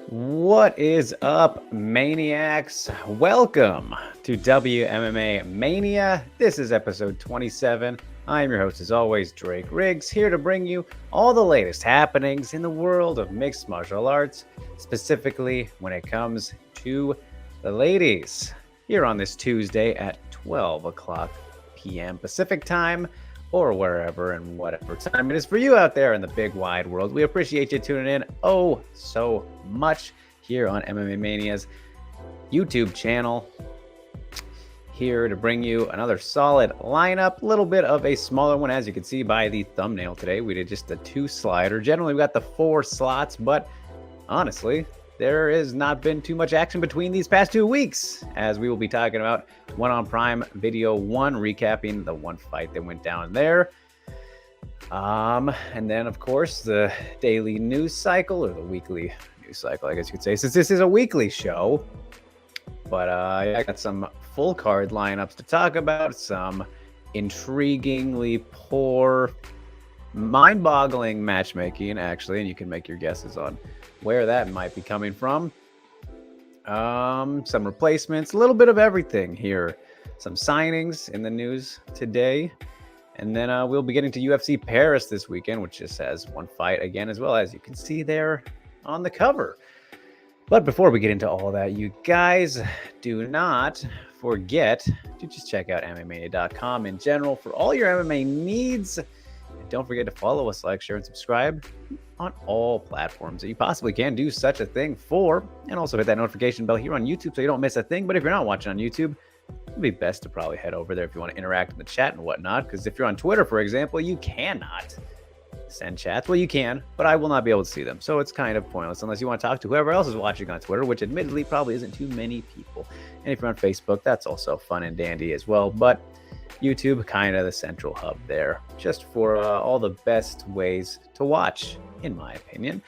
What is up, maniacs? Welcome to WMMA Mania. This is episode 27. I am your host, as always, Drake Riggs, here to bring you all the latest happenings in the world of mixed martial arts, specifically when it comes to the ladies. Here on this Tuesday at 12 o'clock p.m. Pacific time, or wherever and whatever time it is for you out there in the big wide world. We appreciate you tuning in so much here on MMA Mania's YouTube channel. Here to bring you another solid lineup, a little bit of a smaller one, as you can see by the thumbnail today. We did just a 2-slider. Generally, we got the 4 slots, but honestly, there has not been too much action between these past 2 weeks, as we will be talking about One on Prime Video 1, recapping the one fight that went down there. And then, of course, the daily news cycle, or the weekly news cycle, I guess you could say, since this is a weekly show. But I got some full card lineups to talk about, some intriguingly poor, mind-boggling matchmaking, actually, and you can make your guesses on where that might be coming from. Some replacements, a little bit of everything here. Some signings in the news today. And then we'll be getting to UFC Paris this weekend, which just has one fight again, as well, as you can see there on the cover. But before we get into all that, you guys, do not forget to just check out MMAmania.com in general for all your MMA needs. And don't forget to follow us, like, share, and subscribe on all platforms that you possibly can do such a thing for. And also hit that notification bell here on YouTube so you don't miss a thing. But if you're not watching on YouTube, it'd be best to probably head over there if you want to interact in the chat and whatnot. Because if you're on Twitter, for example, you cannot send chats. Well, you can, but I will not be able to see them. So it's kind of pointless unless you want to talk to whoever else is watching on Twitter, which admittedly probably isn't too many people. And if you're on Facebook, that's also fun and dandy as well. But YouTube, kind of the central hub there, just for all the best ways to watch, in my opinion.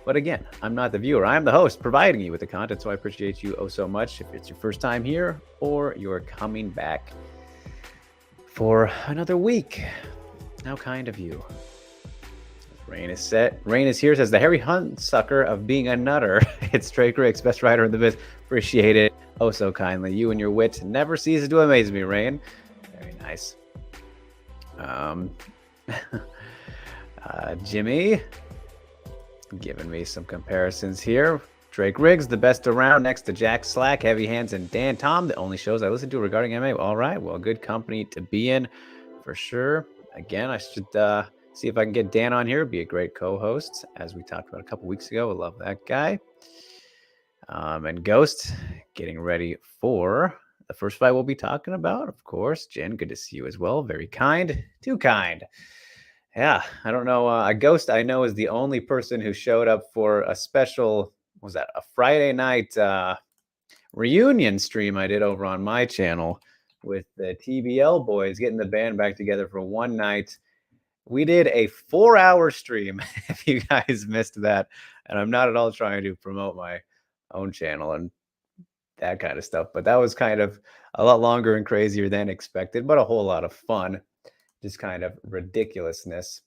But again, I'm not the viewer. I'm the host providing you with the content, so I appreciate you so much if it's your first time here or you're coming back for another week. How kind of you. Rain is set. Rain is here, says the Harry Hunt sucker of being a nutter. It's Drake Riggs, best writer in the biz. Appreciate it so kindly. You and your wit never ceases to amaze me, Rain. Very nice. Jimmy giving me some comparisons here. Drake Riggs, the best around, next to Jack Slack, Heavy Hands, and Dan Tom, the only shows I listen to regarding MMA. All right, well, good company to be in for sure. Again, I should see if I can get Dan on here. It'd be a great co-host, as we talked about a couple weeks ago. I love that guy. And Ghost getting ready for the first fight we'll be talking about, of course. Jen, good to see you as well. Very kind. Too kind. Yeah, I don't know. Ghost, I know, is the only person who showed up for a special, what was that, a Friday night reunion stream I did over on my channel with the TBL boys, getting the band back together for one night. We did a 4-hour stream, if you guys missed that. And I'm not at all trying to promote my own channel and that kind of stuff. But that was kind of a lot longer and crazier than expected, but a whole lot of fun. Just kind of ridiculousness,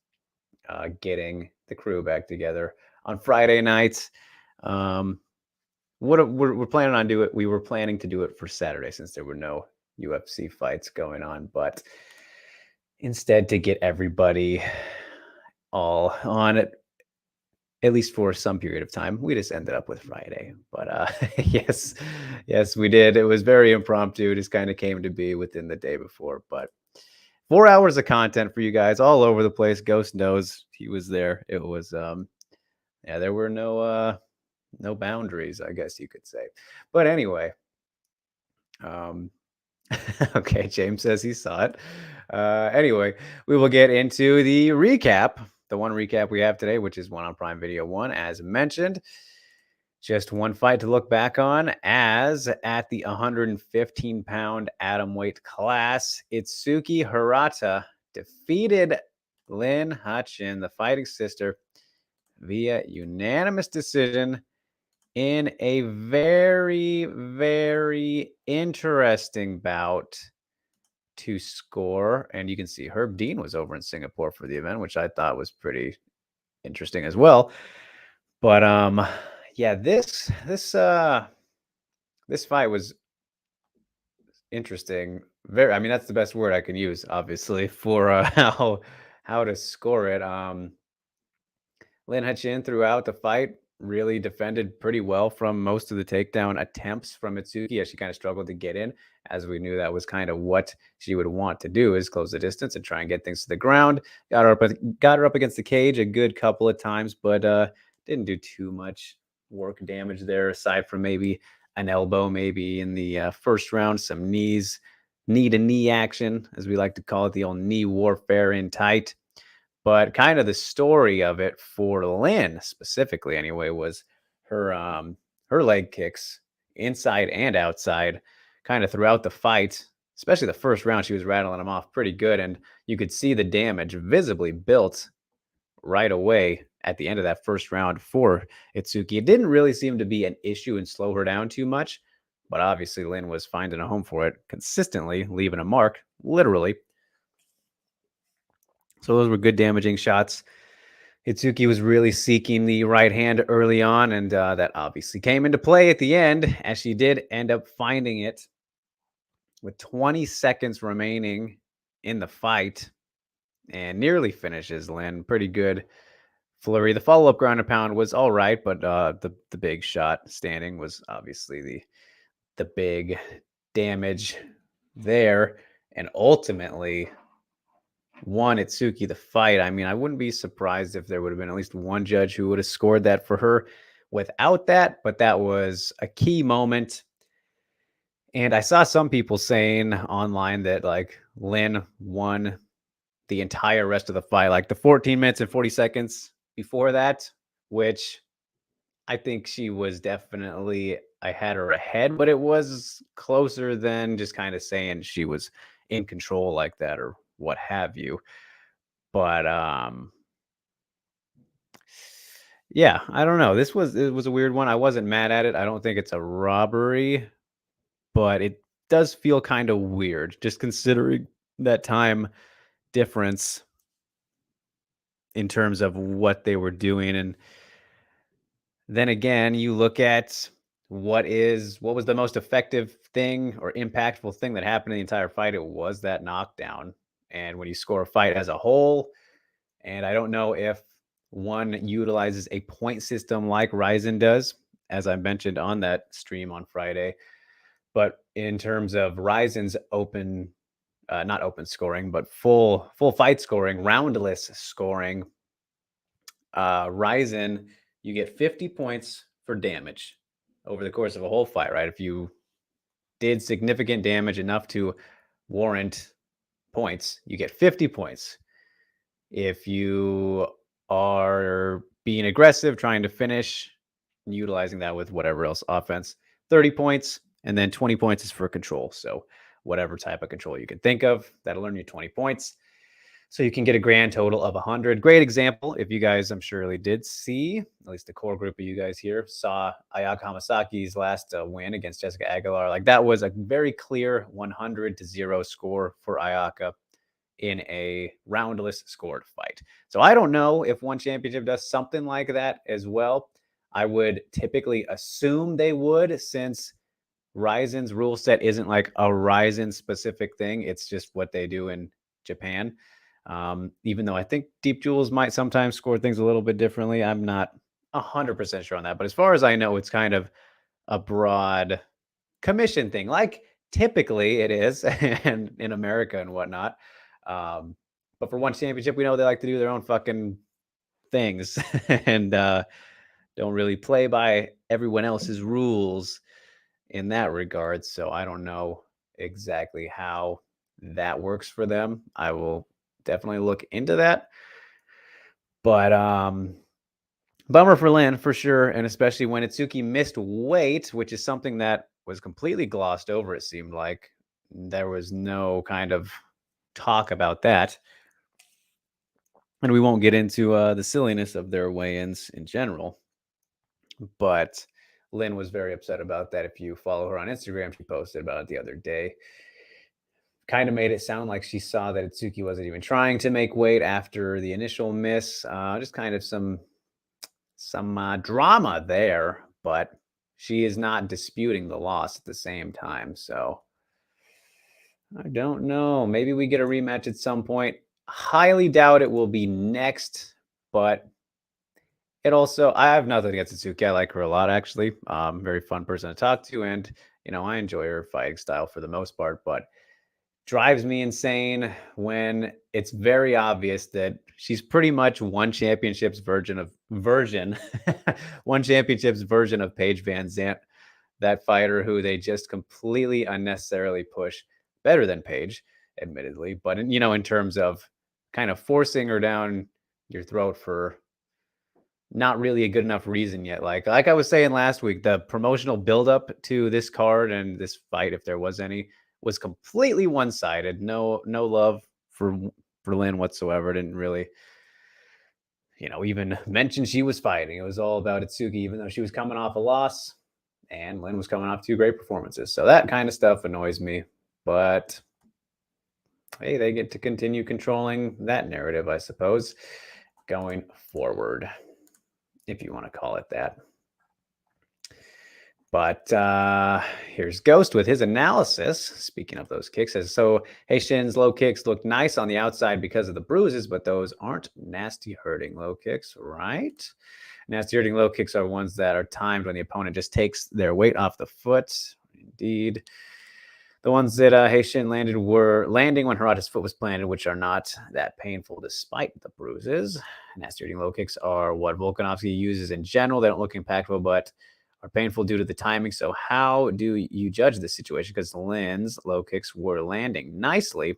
getting the crew back together on Friday nights. We're planning on do it. We were planning to do it for Saturday since there were no UFC fights going on, but instead to get everybody all on it, at least for some period of time, we just ended up with Friday. But yes, we did. It was very impromptu. It just kind of came to be within the day before, but 4 hours of content for you guys all over the place. Ghost knows he was there. It was, there were no boundaries, I guess you could say. But anyway, okay, James says he saw it. Anyway, we will get into the recap. The one recap we have today, which is One on Prime Video 1, as mentioned. Just one fight to look back on, as at the 115-pound atomweight class, Itsuki Hirata defeated Lynn Hutchin, the fighting sister, via unanimous decision in a very, very interesting bout to score. And you can see Herb Dean was over in Singapore for the event, which I thought was pretty interesting as well. But Yeah, this fight was interesting. Very, I mean, that's the best word I can use, obviously, for how to score it. Lin Hachin throughout the fight really defended pretty well from most of the takedown attempts from Mitsuki as she kind of struggled to get in, as we knew that was kind of what she would want to do is close the distance and try and get things to the ground. Got her up against the cage a good couple of times, but didn't do too much work damage there aside from maybe an elbow, maybe in the first round, some knee to knee action, as we like to call it, the old knee warfare in tight. But kind of the story of it for Lynn specifically anyway was her leg kicks inside and outside kind of throughout the fight, especially the first round she was rattling them off pretty good and you could see the damage visibly built right away at the end of that first round for Itsuki. It didn't really seem to be an issue and slow her down too much, but obviously Lynn was finding a home for it consistently, leaving a mark literally. So those were good damaging shots. Itsuki was really seeking the right hand early on, and that obviously came into play at the end, as she did end up finding it with 20 seconds remaining in the fight and nearly finishes Lynn. Pretty good flurry. The follow-up ground and pound was all right, but the big shot standing was obviously the big damage there, and ultimately won Itsuki the fight. I mean, I wouldn't be surprised if there would have been at least one judge who would have scored that for her without that, but that was a key moment. And I saw some people saying online that like Lynn won the entire rest of the fight, like the 14 minutes and 40 seconds before that, which I think she was definitely, I had her ahead, but it was closer than just kind of saying she was in control like that or what have you. But yeah, I don't know. It was a weird one. I wasn't mad at it. I don't think it's a robbery, but it does feel kind of weird just considering that time difference in terms of what they were doing. And then again, you look at what was the most effective thing or impactful thing that happened in the entire fight. It was that knockdown. And when you score a fight as a whole, and I don't know if one utilizes a point system like Ryzen does, as I mentioned on that stream on Friday. But in terms of Ryzen's open, not open scoring, but full fight scoring, roundless scoring, Ryzen, you get 50 points for damage over the course of a whole fight, right? If you did significant damage enough to warrant points, you get 50 points. If you are being aggressive, trying to finish, utilizing that with whatever else offense, 30 points, and then 20 points is for control. So whatever type of control you can think of, that'll earn you 20 points. So you can get a grand total of 100. Great example. If you guys, I'm surely did see, at least the core group of you guys here, saw Ayaka Hamasaki's last win against Jessica Aguilar. Like that was a very clear 100-0 score for Ayaka in a roundless scored fight. So I don't know if one championship does something like that as well. I would typically assume they would, since Ryzen's rule set isn't like a Ryzen specific thing. It's just what they do in Japan. Even though I think Deep Jewels might sometimes score things a little bit differently. I'm not 100% sure on that. But as far as I know, it's kind of a broad commission thing, like typically it is and in America and whatnot. But for one championship, we know they like to do their own fucking things and don't really play by everyone else's rules in that regard. So I don't know exactly how that works for them. I will definitely look into that. But bummer for Lynn for sure, and especially when Itsuki missed weight, which is something that was completely glossed over. It seemed like there was no kind of talk about that, and we won't get into the silliness of their weigh-ins in general. But Lynn was very upset about that. If you follow her on Instagram, she posted about it the other day. Kind of made it sound like she saw that Itsuki wasn't even trying to make weight after the initial miss. Just kind of some some drama there, but she is not disputing the loss at the same time. So I don't know. Maybe we get a rematch at some point. Highly doubt it will be next, but it also, I have nothing against Atsuki. I like her a lot, actually. Very fun person to talk to, and I enjoy her fighting style for the most part. But drives me insane when it's very obvious that she's pretty much one championship's version, one championship's version of Paige Van Zant, that fighter who they just completely unnecessarily push, better than Paige, admittedly, but in terms of kind of forcing her down your throat for not really a good enough reason yet. Like I was saying last week, the promotional buildup to this card and this fight, if there was any, was completely one-sided. No love for Lynn whatsoever. Didn't really, even mention she was fighting. It was all about Itsuki, even though she was coming off a loss, and Lynn was coming off 2 great performances. So that kind of stuff annoys me. But hey, they get to continue controlling that narrative, I suppose, going forward, if you want to call it that. But here's Ghost with his analysis. Speaking of those kicks, says, so Haitian's low kicks look nice on the outside because of the bruises, but those aren't nasty hurting low kicks, right? Nasty hurting low kicks are ones that are timed when the opponent just takes their weight off the foot. Indeed. The ones that Haitian landed were landing when Hirata's foot was planted, which are not that painful despite the bruises. Nasty hurting low kicks are what Volkanovski uses in general. They don't look impactful, but are painful due to the timing. So how do you judge this situation? Because Lynn's low kicks were landing nicely.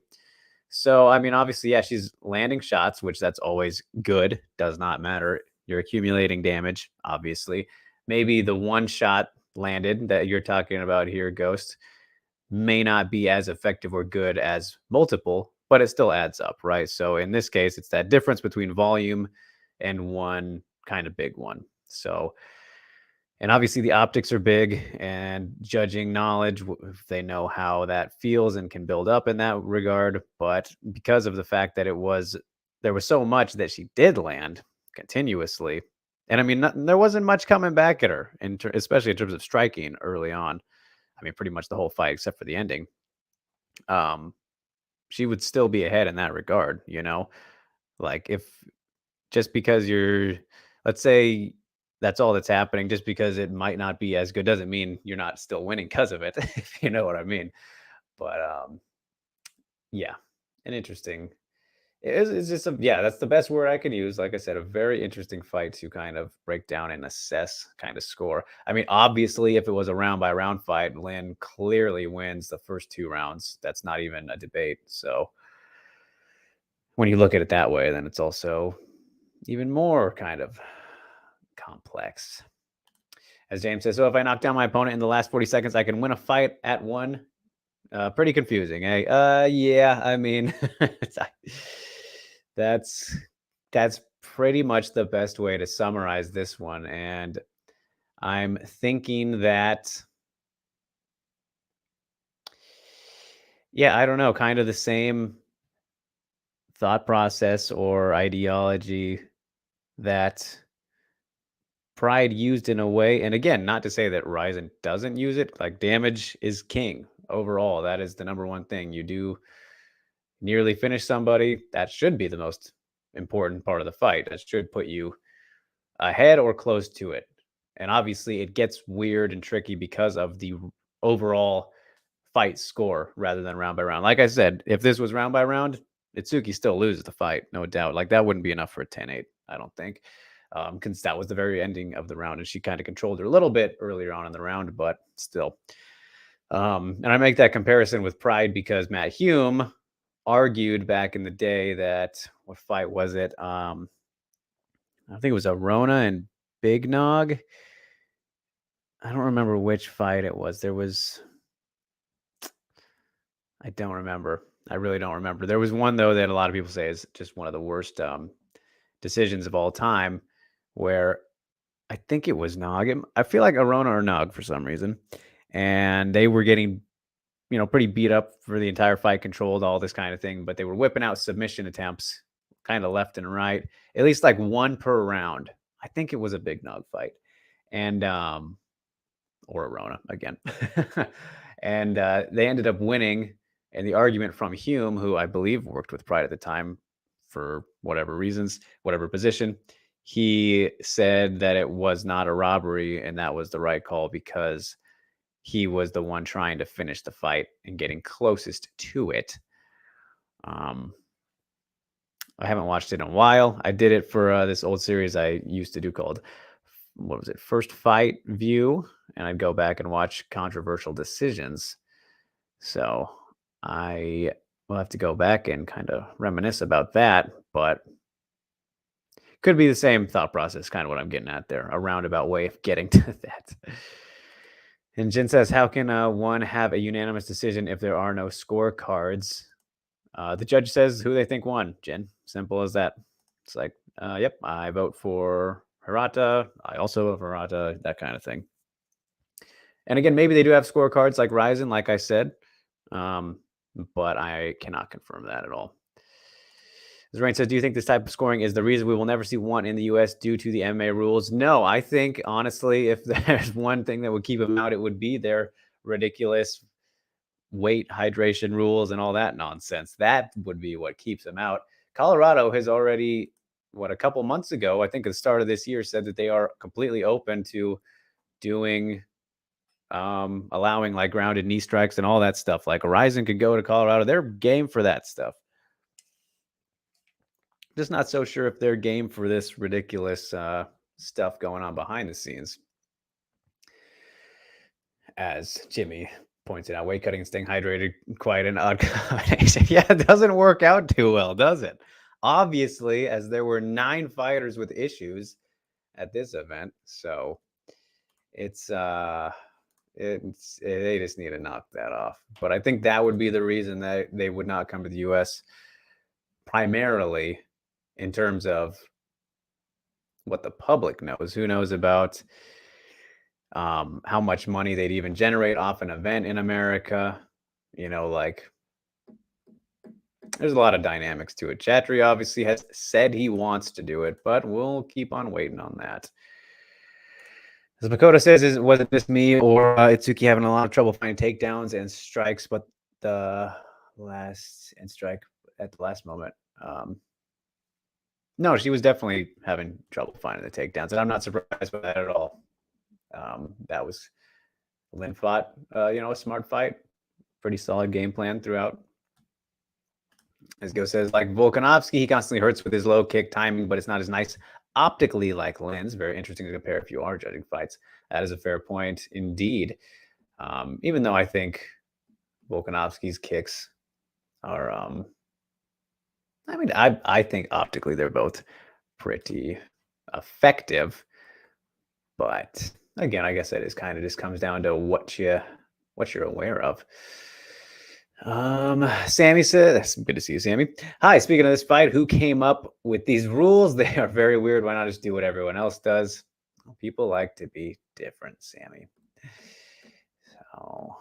So, I mean, obviously, yeah, she's landing shots, which that's always good. Does not matter. You're accumulating damage, obviously. Maybe the one shot landed that you're talking about here, Ghost, may not be as effective or good as multiple, but it still adds up, right? So in this case, it's that difference between volume and one kind of big one. So, and obviously the optics are big, and judging knowledge, if they know how that feels and can build up in that regard. But because of the fact that there was so much that she did land continuously, and I mean, there wasn't much coming back at her, especially in terms of striking early on. I mean, pretty much the whole fight except for the ending. She would still be ahead in that regard, like if just because let's say that's all that's happening, just because it might not be as good doesn't mean you're not still winning because of it, if you know what I mean. But yeah, an interesting. It's just yeah, that's the best word I can use. Like I said, a very interesting fight to kind of break down and assess kind of score. I mean, obviously, if it was a round by round fight, Lynn clearly wins the first 2 rounds. That's not even a debate. So when you look at it that way, then it's also even more kind of complex. As James says, so if I knock down my opponent in the last 40 seconds, I can win a fight at 1. Pretty confusing, eh? Yeah, I mean, that's pretty much the best way to summarize this one. And I'm thinking that, yeah, I don't know, kind of the same thought process or ideology that Pride used in a way. And again, not to say that Ryzen doesn't use it. Like, damage is king overall. That is the number one thing. You do nearly finish somebody, that should be the most important part of the fight. That should put you ahead or close to it. And obviously, it gets weird and tricky because of the overall fight score rather than round by round. Like I said, if this was round by round, Itsuki still loses the fight, no doubt. Like, that wouldn't be enough for a 10-8, I don't think. Because that was the very ending of the round, and she kind of controlled her a little bit earlier on in the round, but still. And I make that comparison with Pride because Matt Hume argued back in the day that, what fight was it? I think it was Arona and Big Nog. I don't remember which fight it was. I don't remember. I really don't remember. There was one, though, that a lot of people say is just one of the worst decisions of all time, where I think it was Nog. I feel like Arona or Nog for some reason. And they were getting, pretty beat up for the entire fight, controlled, all this kind of thing. But they were whipping out submission attempts kind of left and right, at least like 1 per round. I think it was a big nog fight, and or a Rona again, and they ended up winning. And the argument from Hume, who I believe worked with Pride at the time for whatever reasons, whatever position, he said that it was not a robbery and that was the right call because he was the one trying to finish the fight and getting closest to it. I haven't watched it in a while. I did it for this old series I used to do called, what was it, First Fight View, and I'd go back and watch controversial decisions. So I will have to go back and kind of reminisce about that, but could be the same thought process, kind of what I'm getting at there, a roundabout way of getting to that. And Jin says, how can one have a unanimous decision if there are no scorecards? The judge says who they think won, Jin. Simple as that. It's like, yep, I vote for Hirata. I also vote for Hirata, that kind of thing. And again, maybe they do have scorecards like Ryzen, like I said, but I cannot confirm that at all. Rain says, do you think this type of scoring is the reason we will never see one in the U.S. due to the MMA rules? No, I think, honestly, if there's one thing that would keep them out, it would be their ridiculous weight, hydration rules, and all that nonsense. That would be what keeps them out. Colorado has already, a couple months ago, I think at the start of this year, said that they are completely open to doing, allowing like grounded knee strikes and all that stuff. Like Horizon could go to Colorado. They're game for that stuff. Just not so sure if they're game for this ridiculous stuff going on behind the scenes. As Jimmy pointed out, weight cutting and staying hydrated, quite an odd combination. Yeah, it doesn't work out too well, does it? Obviously, as there were 9 fighters with issues at this event, so it's they just need to knock that off. But I think that would be the reason that they would not come to the U.S. primarily in terms of what the public knows. Who knows about how much money they'd even generate off an event in America? Like there's a lot of dynamics to it. Chatri obviously has said he wants to do it, but we'll keep on waiting on that. As Makoto says, was it just me or Itsuki having a lot of trouble finding takedowns and strikes, but the strike at the last moment? No, she was definitely having trouble finding the takedowns, and I'm not surprised by that at all. That was Lynn fought, a smart fight, pretty solid game plan throughout. As Go says, like Volkanovski, he constantly hurts with his low kick timing, but it's not as nice optically like Lynn's. Very interesting to compare if you are judging fights. That is a fair point indeed. Even though I think Volkanovski's kicks are, I think optically they're both pretty effective. But again, I guess that is kind of just comes down to what you're aware of. Sammy says, good to see you, Sammy. Hi, speaking of this fight, who came up with these rules? They are very weird. Why not just do what everyone else does? Well, people like to be different, Sammy. So,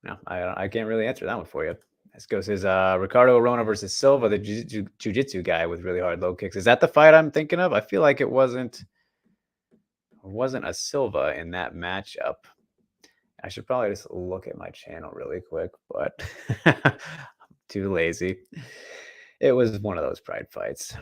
no, I can't really answer that one for you. This goes says Ricardo Arona versus Silva, the jiu-jitsu guy with really hard low kicks. Is that the fight I'm thinking of? I feel like it wasn't a Silva in that matchup. I should probably just look at my channel really quick, but I'm too lazy. It was one of those pride fights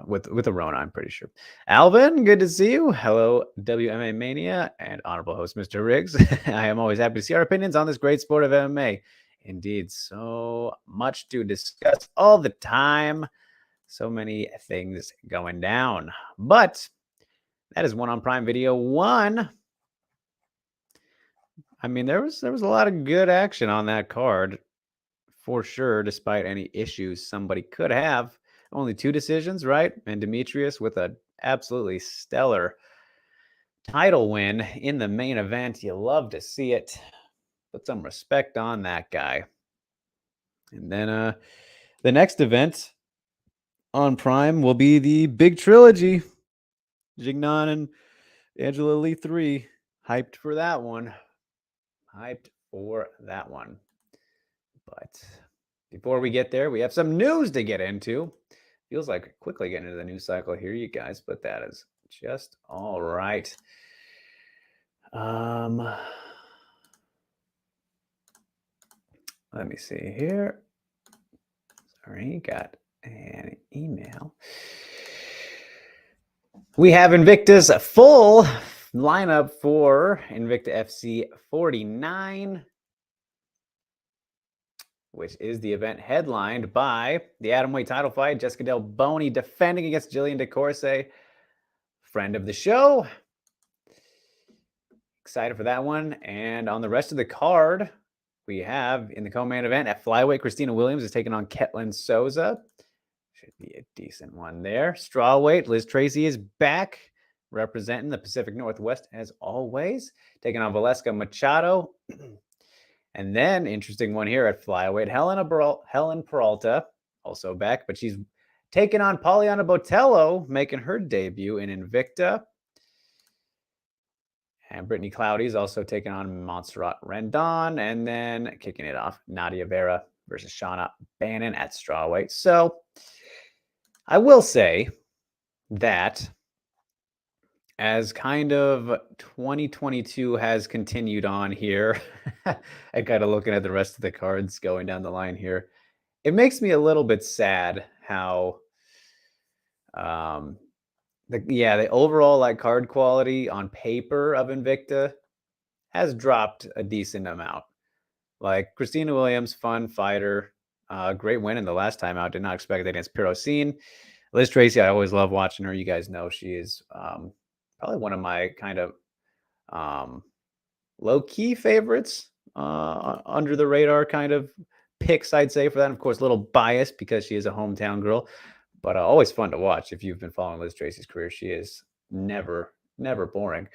with Arona, I'm pretty sure. Alvin, good to see you. Hello, WMMA Mania and honorable host, Mr. Riggs. I am always happy to see our opinions on this great sport of MMA. Indeed, so much to discuss all the time. So many things going down. But that is one on Prime Video 1. I mean, there was a lot of good action on that card for sure, despite any issues somebody could have. Only 2 decisions, right? And Demetrius with an absolutely stellar title win in the main event. You love to see it. Put some respect on that guy. And then the next event on Prime will be the big trilogy. Jignan and Angela Lee 3. Hyped for that one. But before we get there, we have some news to get into. Feels like quickly getting into the news cycle here, you guys, but that is just all right. Let me see here. Sorry, got an email. We have Invicta's full lineup for Invicta FC 49, which is the event headlined by the atomweight title fight. Jessica Del Boney defending against Jillian DeCourse, friend of the show. Excited for that one. And on the rest of the card, we have in the co-main event at flyweight, Christina Williams is taking on Ketlin Souza. Should be a decent one there. Strawweight, Liz Tracy is back, representing the Pacific Northwest as always, taking on Valeska Machado. And then, interesting one here at flyweight, Helen Peralta, also back, but she's taking on Poliana Botello, making her debut in Invicta. And Brittany Cloudy is also taking on Montserrat Rendon. And then kicking it off, Nadia Vera versus Shauna Bannon at strawweight. So I will say that as kind of 2022 has continued on here, and kind of looking at the rest of the cards going down the line here, it makes me a little bit sad how the overall like card quality on paper of Invicta has dropped a decent amount. Like Christina Williams, fun fighter, great win in the last time out. Did not expect that against Pirosine. Liz Tracy, I always love watching her. You guys know she is probably one of my kind of low-key favorites, under the radar kind of picks, I'd say, for that. Of course, a little biased because she is a hometown girl, but always fun to watch. If you've been following Liz Tracy's career, she is never boring.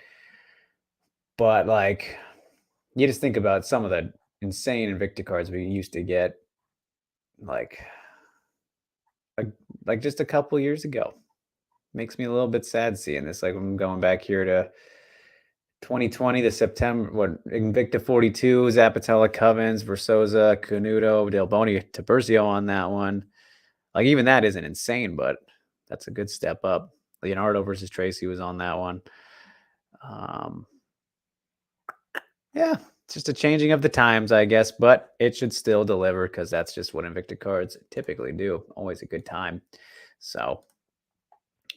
But like, you just think about some of the insane Invicta cards we used to get, like just a couple years ago. Makes me a little bit sad seeing this. Like, I'm going back here to 2020, the September, Invicta 42, Zapatella, Covens, Versosa, Canuto, Del Boney, Tiburcio on that one. Like, even that isn't insane, but that's a good step up. Leonardo versus Tracy was on that one. Yeah, it's just a changing of the times, I guess, but it should still deliver because that's just what Invicta cards typically do. Always a good time. So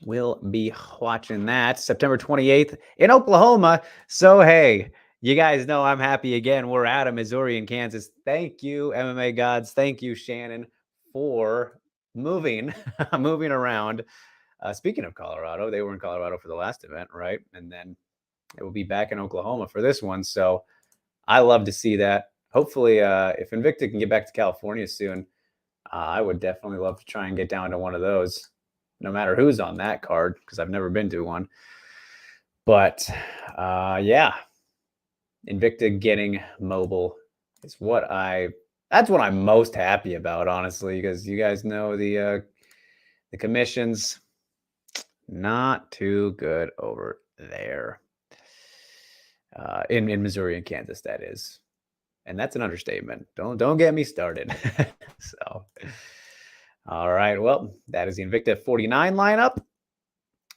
we'll be watching that September 28th in Oklahoma. So, hey, you guys know I'm happy again. We're out of Missouri and Kansas. Thank you, MMA gods. Thank you, Shannon, for moving around. Speaking of Colorado, they were in Colorado for the last event, right? And then it will be back in Oklahoma for this one. So I love to see that. Hopefully, if Invicta can get back to California soon, I would definitely love to try and get down to one of those, no matter who's on that card, because I've never been to one. But yeah, Invicta getting mobile is that's what I'm most happy about, honestly, because you guys know the commissions not too good over there. In Missouri and Kansas, that is. And that's an understatement. Don't get me started. So, all right. Well, that is the Invicta 49 lineup.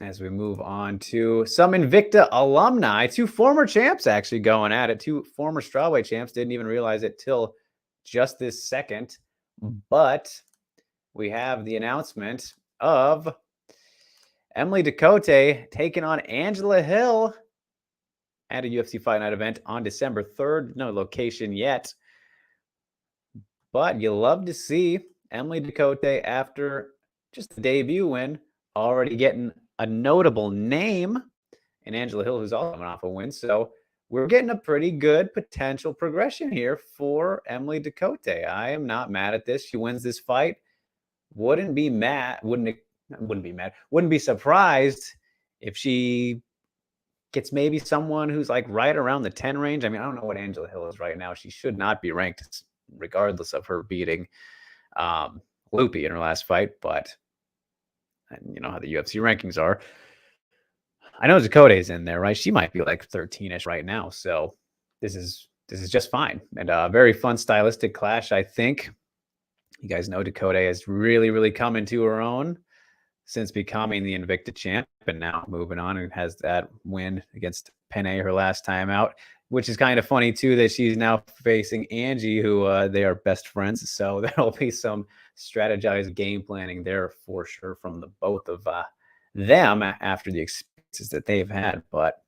As we move on to some Invicta alumni, 2 former champs actually going at it. 2 former strawweight champs. Didn't even realize it till just this second. But we have the announcement of Emily Ducote taking on Angela Hill at a UFC Fight Night event on December 3rd. No location yet. But you love to see Emily Ducote, after just the debut win, already getting a notable name. And Angela Hill, who's also coming off a win. So we're getting a pretty good potential progression here for Emily Ducote. I am not mad at this. She wins this fight. Wouldn't be surprised if she gets maybe someone who's like right around the 10 range. I mean, I don't know what Angela Hill is right now. She should not be ranked, regardless of her beating Loopy in her last fight. But you know how the UFC rankings are. I know Ducote is in there, right? She might be like 13-ish right now. So this is just fine. And a very fun stylistic clash, I think. You guys know Ducote has really come into her own. since becoming the Invicta champ, and now moving on and has that win against Penne her last time out, which is kind of funny too that she's now facing Angie, who they are best friends. So there'll be some strategized game planning there for sure from the both of them after the experiences that they've had. But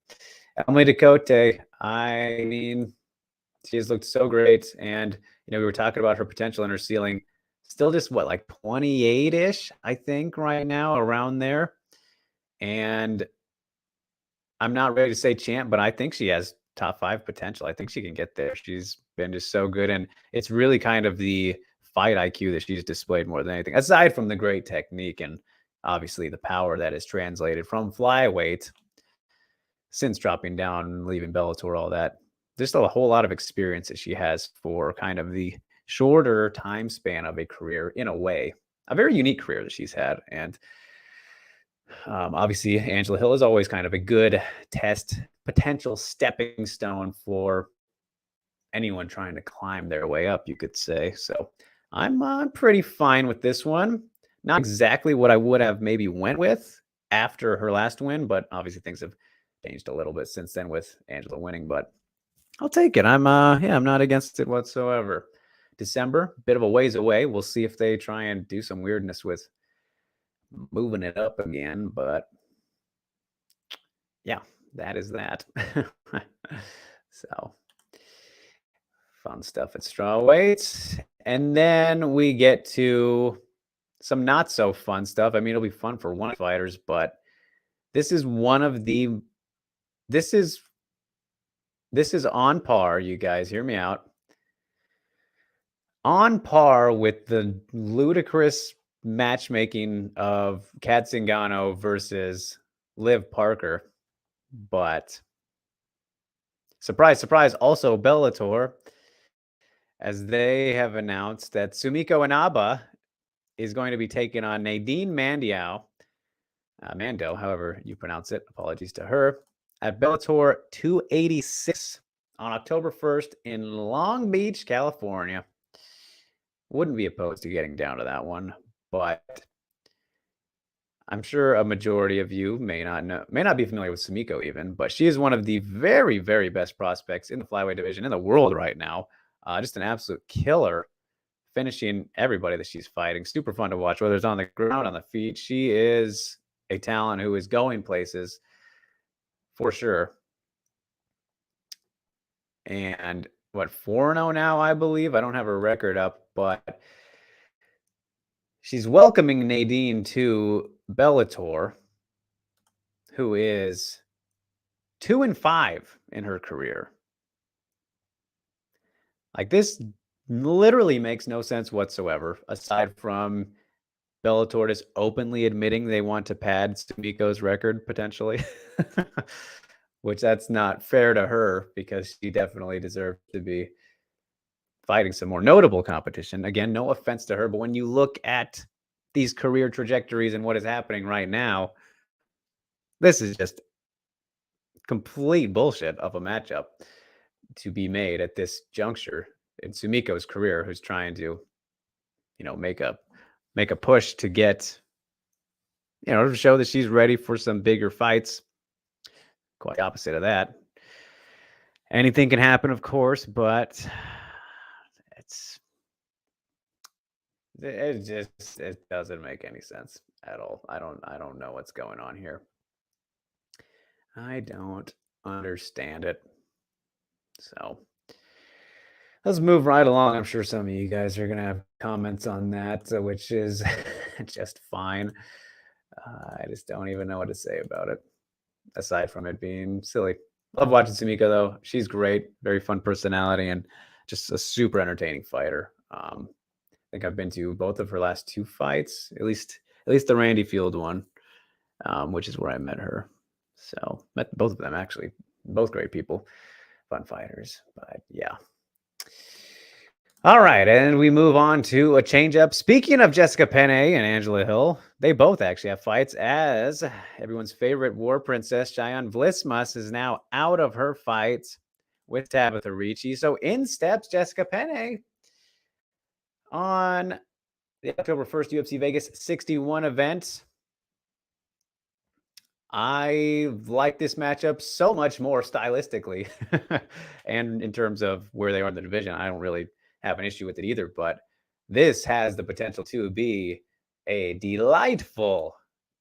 Emily Ducote, I mean, she has looked so great, and we were talking about her potential and her ceiling. Still just what, like 28-ish, I think, right now, around there. And I'm not ready to say champ, but I think she has top 5 potential. I think she can get there. She's been just so good, and it's really kind of the fight IQ that she's displayed more than anything, aside from the great technique and obviously the power that is translated from flyweight since dropping down and leaving Bellator, all that. There's still a whole lot of experience that she has for kind of the shorter time span of a career, in a way, a very unique career that she's had. And obviously, Angela Hill is always kind of a good test, potential stepping stone for anyone trying to climb their way up, you could say. So I'm pretty fine with this one. Not exactly what I would have maybe went with after her last win, but obviously things have changed a little bit since then with Angela winning. But I'll take it. I'm not against it whatsoever. December, bit of a ways away. We'll see if they try and do some weirdness with moving it up again. But yeah, that is that. So fun stuff at strawweight. And then we get to some not so fun stuff. I mean, it'll be fun for one fighters, but this is one of the this is on par, you guys, hear me out. On par with the ludicrous matchmaking of Kat Zingano versus Liv Parker. But surprise, surprise, also Bellator, as they have announced that Sumiko Inaba is going to be taking on Nadine Mando, however you pronounce it, apologies to her, at Bellator 286 on October 1st in Long Beach, California. Wouldn't be opposed to getting down to that one, but I'm sure a majority of you may not be familiar with Sumiko even, but she is one of the very, very best prospects in the flyweight division in the world right now. Just an absolute killer, finishing everybody that she's fighting. Super fun to watch, whether it's on the ground, on the feet. She is a talent who is going places for sure. And what, 4-0 now, I believe? I don't have her record up, but she's welcoming Nadine to Bellator, who is 2-5 in her career. Like, this literally makes no sense whatsoever, aside from Bellator just openly admitting they want to pad Sumiko's record potentially, which that's not fair to her because she definitely deserves to be fighting some more notable competition. Again, no offense to her, but when you look at these career trajectories and what is happening right now, this is just complete bullshit of a matchup to be made at this juncture in Sumiko's career, who's trying to, make a push to get, to show that she's ready for some bigger fights. Quite the opposite of that. Anything can happen, of course, but it doesn't make any sense at all. I don't know what's going on here. I don't understand it. So let's move right along. I'm sure some of you guys are going to have comments on that, which is just fine. I just don't even know what to say about it, aside from it being silly. Love watching Sumiko, though. She's great. Very fun personality and just a super entertaining fighter. I think I've been to both of her last 2 fights, at least the Randy Field one, which is where I met her. So met both of them, actually. Both great people, fun fighters. But yeah. All right, and we move on to a change-up. Speaking of Jessica Penne and Angela Hill, they both actually have fights, as everyone's favorite war princess, Cheyenne Vlismas, is now out of her fight with Tabitha Ricci. So in steps Jessica Penne on the October 1st UFC Vegas 61 event. I like this matchup so much more stylistically and in terms of where they are in the division. I don't really have an issue with it either, but this has the potential to be a delightful,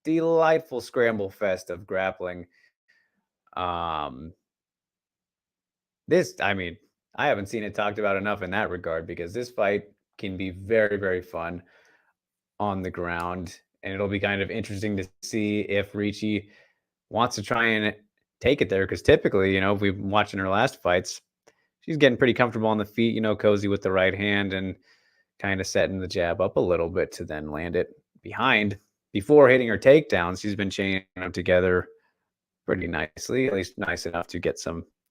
delightful scramble fest of grappling. Um, I mean, I haven't seen it talked about enough in that regard because this fight can be very, very fun on the ground. And it'll be kind of interesting to see if Ricci wants to try and take it there. Because typically, if we've been watching her last fights, she's getting pretty comfortable on the feet, cozy with the right hand and kind of setting the jab up a little bit to then land it behind. Before hitting her takedowns, she's been chaining them together pretty nicely, at least nice enough to get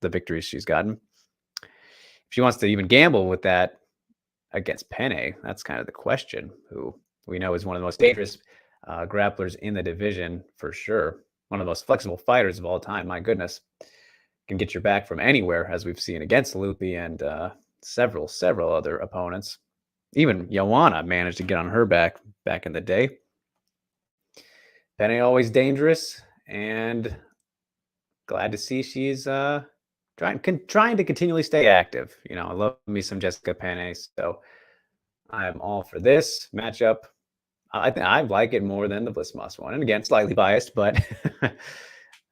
the victories she's gotten. If she wants to even gamble with that against Penne, that's kind of the question, who we know is one of the most dangerous grapplers in the division for sure. One of the most flexible fighters of all time. My goodness. Can get your back from anywhere, as we've seen against Lupi and several other opponents. Even Joanna managed to get on her back in the day. Penne always dangerous, and glad to see she's trying to continually stay active. I love me some Jessica Penne, so I'm all for this matchup. I like it more than the Bliss Moss one, and again, slightly biased, but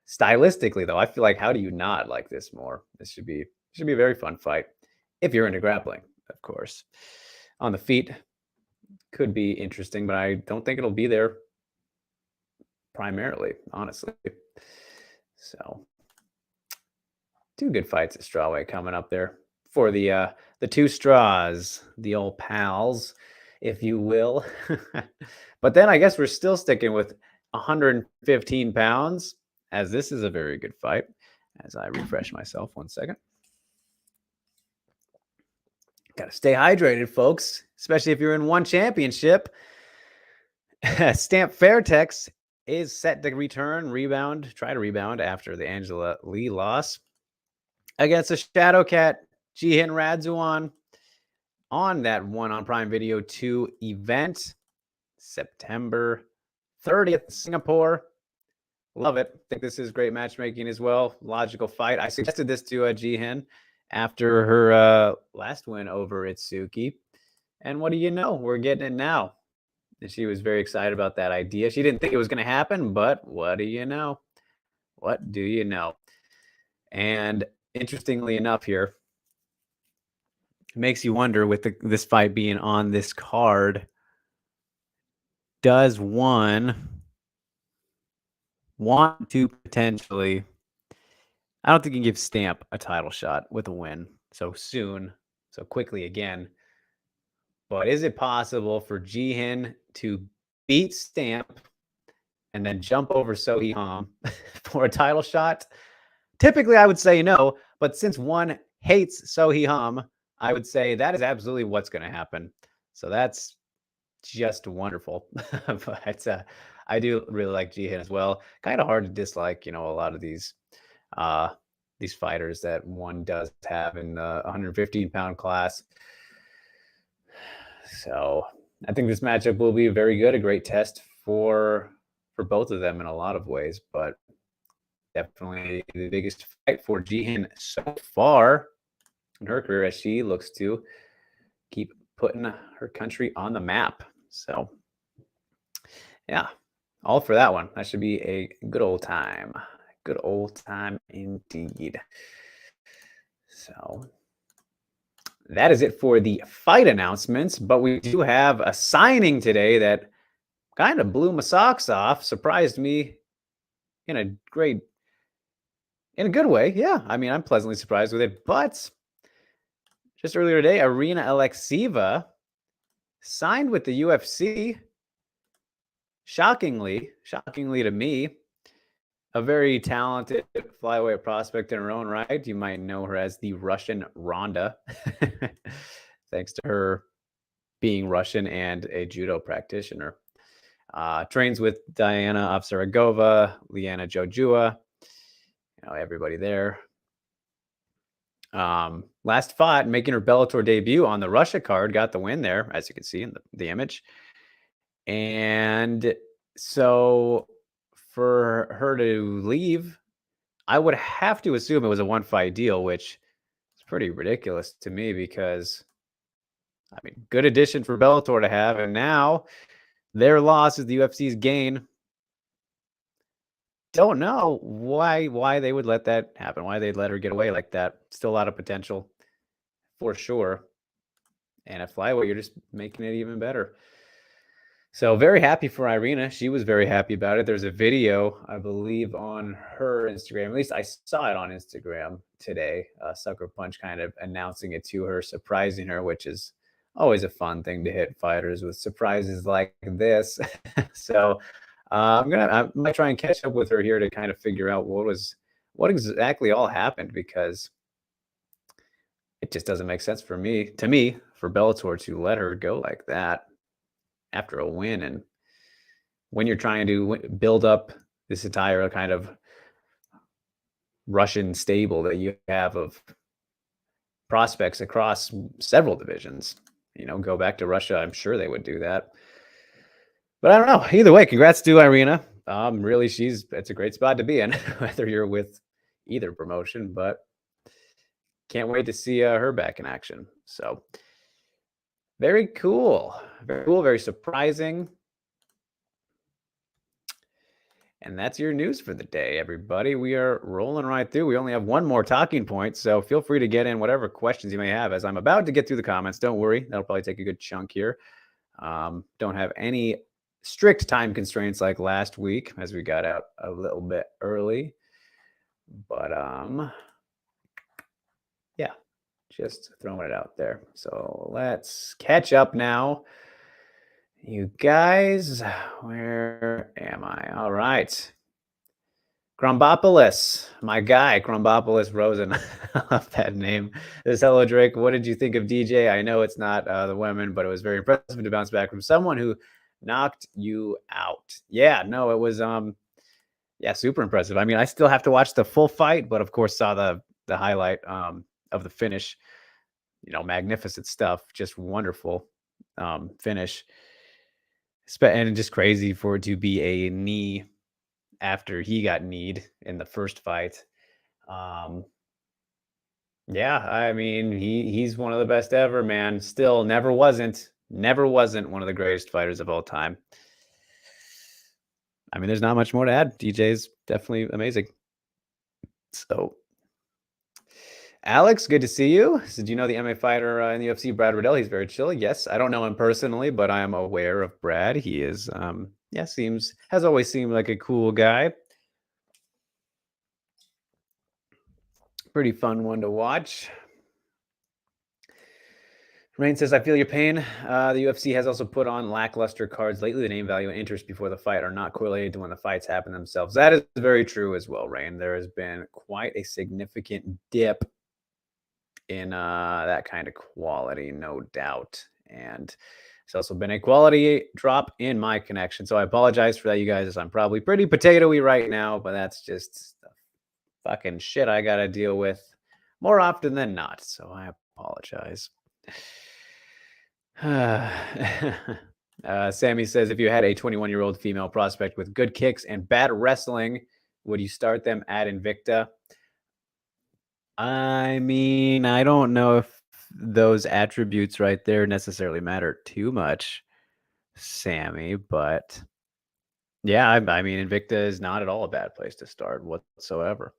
stylistically, though, I feel like how do you not like this more? This should be a very fun fight if you're into grappling, of course. On the feet, could be interesting, but I don't think it'll be there primarily, honestly. So, two good fights at strawweight coming up there for the two straws, the old pals, if you will. But then I guess we're still sticking with 115 pounds, as this is a very good fight. As I refresh myself, 1 second. Got to stay hydrated, folks, especially if you're in one championship. Stamp Fairtex is set to try to rebound after the Angela Lee loss against the Shadowcat Jihin Radzuan on that one on Prime Video 2 event, September 30th, Singapore. Love it. Think this is great matchmaking as well. Logical fight. I suggested this to Jihin after her last win over Itsuki. And what do you know? We're getting it now. And she was very excited about that idea. She didn't think it was going to happen, but what do you know? What do you know? And interestingly enough here, it makes you wonder with this fight being on this card, does one want to potentially, I don't think you can give Stamp a title shot with a win so soon, so quickly again. But is it possible for Jihin to beat Stamp and then jump over Sohee Ham for a title shot? Typically, I would say no. But since one hates Sohee Ham, I would say that is absolutely what's going to happen. So that's just wonderful. But I do really like Jihin as well. Kind of hard to dislike, a lot of these fighters that one does have in the 115-pound class. So I think this matchup will be very good, a great test for both of them in a lot of ways, but definitely the biggest fight for Jihin so far in her career as she looks to keep putting her country on the map. So yeah, all for that one. That should be a good old time. Good old time indeed. So that is it for the fight announcements, but we do have a signing today that kind of blew my socks off, surprised me in a good way. Yeah, I mean, I'm pleasantly surprised with it, but just earlier today, Arina Alexieva signed with the UFC. Shockingly to me, a very talented flyweight prospect in her own right. You might know her as the Russian Ronda, thanks to her being Russian and a judo practitioner. Trains with Diana Ovsaragova, Liana Jojua, everybody there. Last fought, making her Bellator debut on the Russia card, got the win there, as you can see in the image. And so for her to leave, I would have to assume it was a one-fight deal, which is pretty ridiculous to me because, I mean, good addition for Bellator to have, and now their loss is the UFC's gain. Don't know why they would let that happen, why they'd let her get away like that. Still a lot of potential for sure. And at flyweight, you're just making it even better. So very happy for Irina. She was very happy about it. There's a video, I believe, on her Instagram. At least I saw it on Instagram today. Sucker Punch kind of announcing it to her, surprising her, which is always a fun thing to hit fighters with surprises like this. So I might try and catch up with her here to kind of figure out what exactly all happened, because it just doesn't make sense for Bellator to let her go like that after a win. And when you're trying to build up this entire kind of Russian stable that you have of prospects across several divisions, go back to Russia, I'm sure they would do that. But I don't know. Either way, congrats to Irina. Really, it's a great spot to be in, whether you're with either promotion, but can't wait to see her back in action. So very cool, very surprising. And that's your news for the day, everybody. We are rolling right through. We only have one more talking point, so feel free to get in whatever questions you may have as I'm about to get through the comments. Don't worry, that'll probably take a good chunk here. Don't have any strict time constraints like last week, as we got out a little bit early. But yeah, just throwing it out there. So let's catch up now. You guys, where am I? All right. Grombopoulos, my guy, Grombopoulos Rosen. I love that name. This hello, Drake. What did you think of DJ? I know it's not the women, but it was very impressive to bounce back from someone who knocked you out. Yeah, no, it was super impressive. I mean, I still have to watch the full fight, but of course saw the highlight of the finish. Magnificent stuff. Just wonderful finish. And just crazy for it to be a knee after he got kneed in the first fight. Yeah, I mean, he's one of the best ever, man. Still never wasn't one of the greatest fighters of all time. I mean, there's not much more to add. DJ's definitely amazing. So Alex, good to see you. So, do you know the MMA fighter in the UFC, Brad Riddell? He's very chill. Yes, I don't know him personally, but I am aware of Brad. He is, has always seemed like a cool guy. Pretty fun one to watch. Rain says, I feel your pain. The UFC has also put on lackluster cards lately. The name value and interest before the fight are not correlated to when the fights happen themselves. That is very true as well, Rain. There has been quite a significant dip in that kind of quality, no doubt. And it's also been a quality drop in my connection. So I apologize for that, you guys. I'm probably pretty potatoey right now, but that's just the fucking shit I got to deal with more often than not. So I apologize. Sammy says, if you had a 21-year-old female prospect with good kicks and bad wrestling, would you start them at Invicta? I mean, I don't know if those attributes right there necessarily matter too much, Sammy, but yeah, I mean, Invicta is not at all a bad place to start whatsoever.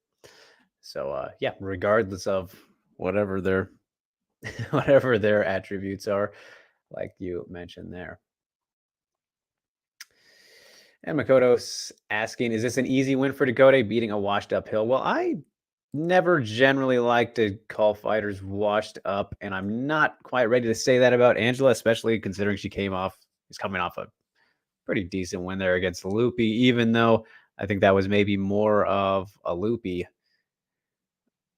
So yeah, regardless of whatever their attributes are, like you mentioned there. And Makoto's asking, is this an easy win for Dakota, beating a washed up Hill? Well, I never generally like to call fighters washed up, and I'm not quite ready to say that about Angela, especially considering she's coming off a pretty decent win there against Lupi, even though I think that was maybe more of a Lupi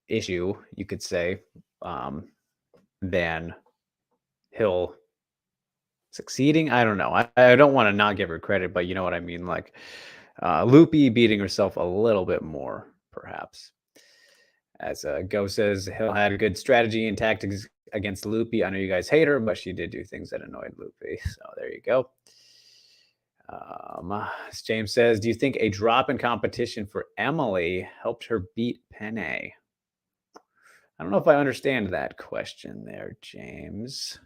issue, you could say, than Hill succeeding. I don't know. I don't want to not give her credit, but you know what I mean? Like Lupi beating herself a little bit more, perhaps. As Go says, Hill had a good strategy and tactics against Lupi. I know you guys hate her, but she did do things that annoyed Lupi. So there you go. As James says, do you think a drop in competition for Emily helped her beat Penne? I don't know if I understand that question there, James.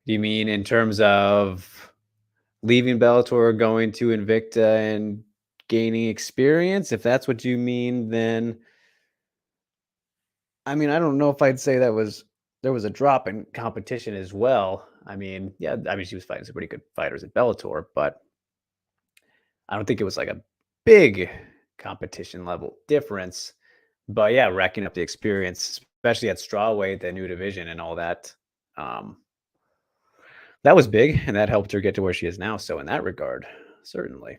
Do you mean in terms of leaving Bellator, going to Invicta, and gaining experience? If that's what you mean, then I mean, I don't know if I'd say there was a drop in competition as well. I mean, yeah, I mean, she was fighting some pretty good fighters at Bellator, but I don't think it was like a big competition level difference. But yeah, racking up the experience, especially at strawweight, the new division and all that, um, that was big, and that helped her get to where she is now. So in that regard, certainly.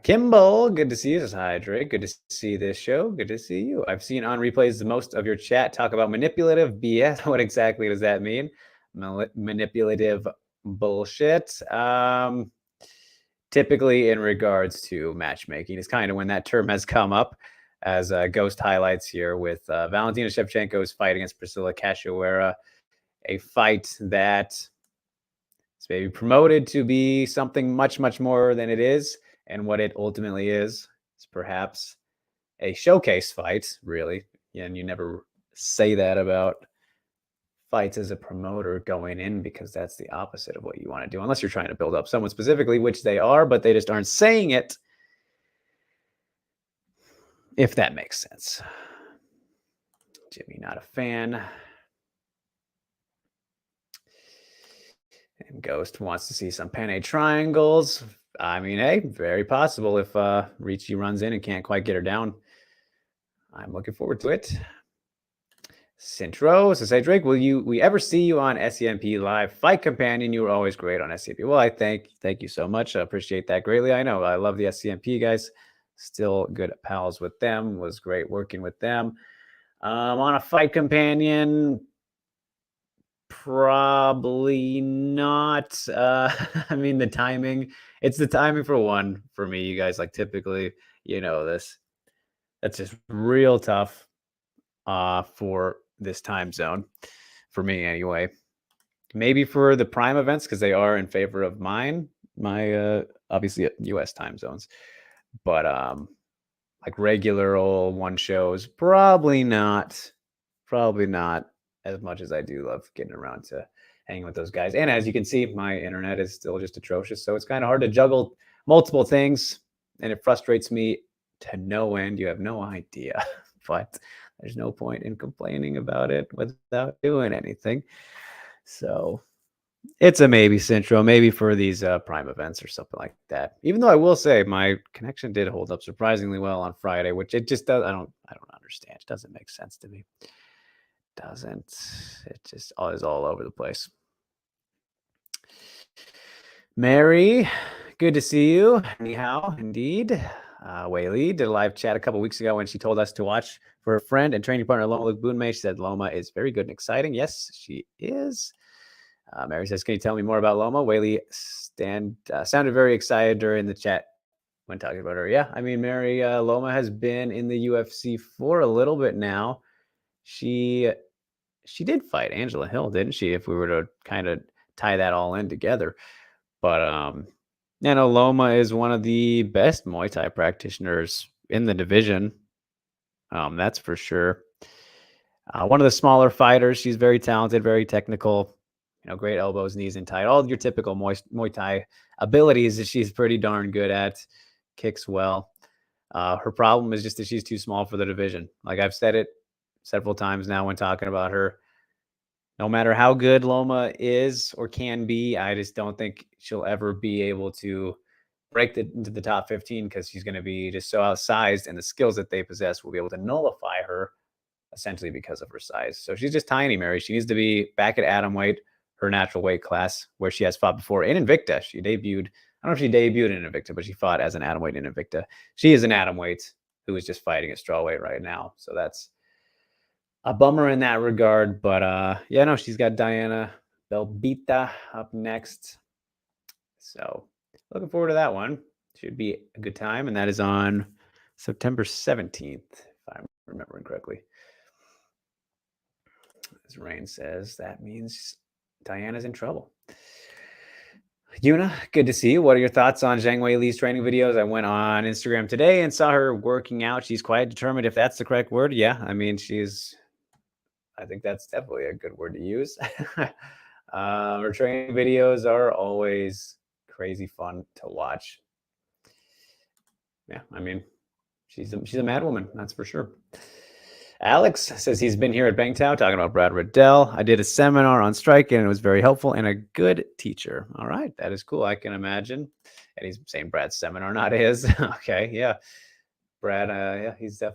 Kimball, good to see you. Says, hi, Drake. Good to see this show. Good to see you. I've seen on replays most of your chat talk about manipulative BS. What exactly does that mean? Manipulative bullshit. Typically in regards to matchmaking is kind of when that term has come up, as Ghost highlights here with Valentina Shevchenko's fight against Priscilla Cachoeira, a fight that is maybe promoted to be something much, much more than it is. And what it ultimately is perhaps a showcase fight, really. And you never say that about fights as a promoter going in, because that's the opposite of what you want to do, unless you're trying to build up someone specifically, which they are, but they just aren't saying it, if that makes sense. Jimmy, not a fan. And Ghost wants to see some Penne triangles. I mean, hey, very possible if Ricci runs in and can't quite get her down. I'm looking forward to it. Centro says, hey, Drake, will we ever see you on SCMP Live? Fight Companion, you were always great on SCMP. Well, I thank you so much. I appreciate that greatly. I know I love the SCMP guys. Still good pals with them. Was great working with them. On a Fight Companion, probably not. I mean, the timing. It's the timing for one for me. You guys, like, typically, you know this. That's just real tough for this time zone, for me anyway. Maybe for the prime events, because they are in favor of my obviously US time zones. But like regular old one shows, probably not as much as I do love getting around to hanging with those guys. And as you can see, my internet is still just atrocious, so it's kind of hard to juggle multiple things, and it frustrates me to no end. You have no idea. But there's no point in complaining about it without doing anything. So it's a maybe, Centro, maybe for these prime events or something like that. Even though I will say my connection did hold up surprisingly well on Friday, which it just does. I don't understand. It doesn't make sense to me. It just is all over the place. Mary, good to see you. Ni hao, indeed. Wei Li did a live chat a couple weeks ago when she told us to watch for her friend and training partner Loma Bunmei. She said Loma is very good and exciting. Yes, she is. Mary says, can you tell me more about Loma? Wei Li sounded very excited during the chat when talking about her. Yeah, I mean, Mary, Loma has been in the UFC for a little bit now. She did fight Angela Hill, didn't she? If we were to kind of tie that all in together. But you know, Loma is one of the best Muay Thai practitioners in the division. That's for sure. One of the smaller fighters. She's very talented, very technical. You know, great elbows, knees, and tight. All your typical Muay Thai abilities that she's pretty darn good at. Kicks well. Her problem is just that she's too small for the division. Like I've said it several times now when talking about her. No matter how good Loma is or can be, I just don't think she'll ever be able to break into the top 15, because she's going to be just so outsized, and the skills that they possess will be able to nullify her essentially because of her size. So she's just tiny, Mary. She needs to be back at atom weight, her natural weight class, where she has fought before in Invicta. She debuted. I don't know if she debuted in Invicta, but she fought as an atom weight in Invicta. She is an atom weight who is just fighting at strawweight right now. So that's a bummer in that regard. But yeah, no, she's got Diana Belbita up next. So looking forward to that one. Should be a good time. And that is on September 17th, if I'm remembering correctly. As Rain says, that means Diana's in trouble. Yuna, good to see you. What are your thoughts on Zhang Wei Li's training videos? I went on Instagram today and saw her working out. She's quite determined, if that's the correct word. Yeah, I mean, I think that's definitely a good word to use. Her training videos are always crazy fun to watch. Yeah, I mean, she's a mad woman, that's for sure. Alex says he's been here at Bangtao talking about Brad Riddell. I did a seminar on striking and it was very helpful and a good teacher. All right, that is cool. I can imagine. And he's saying Brad's seminar, not his. Okay, yeah. Brad, yeah, he's a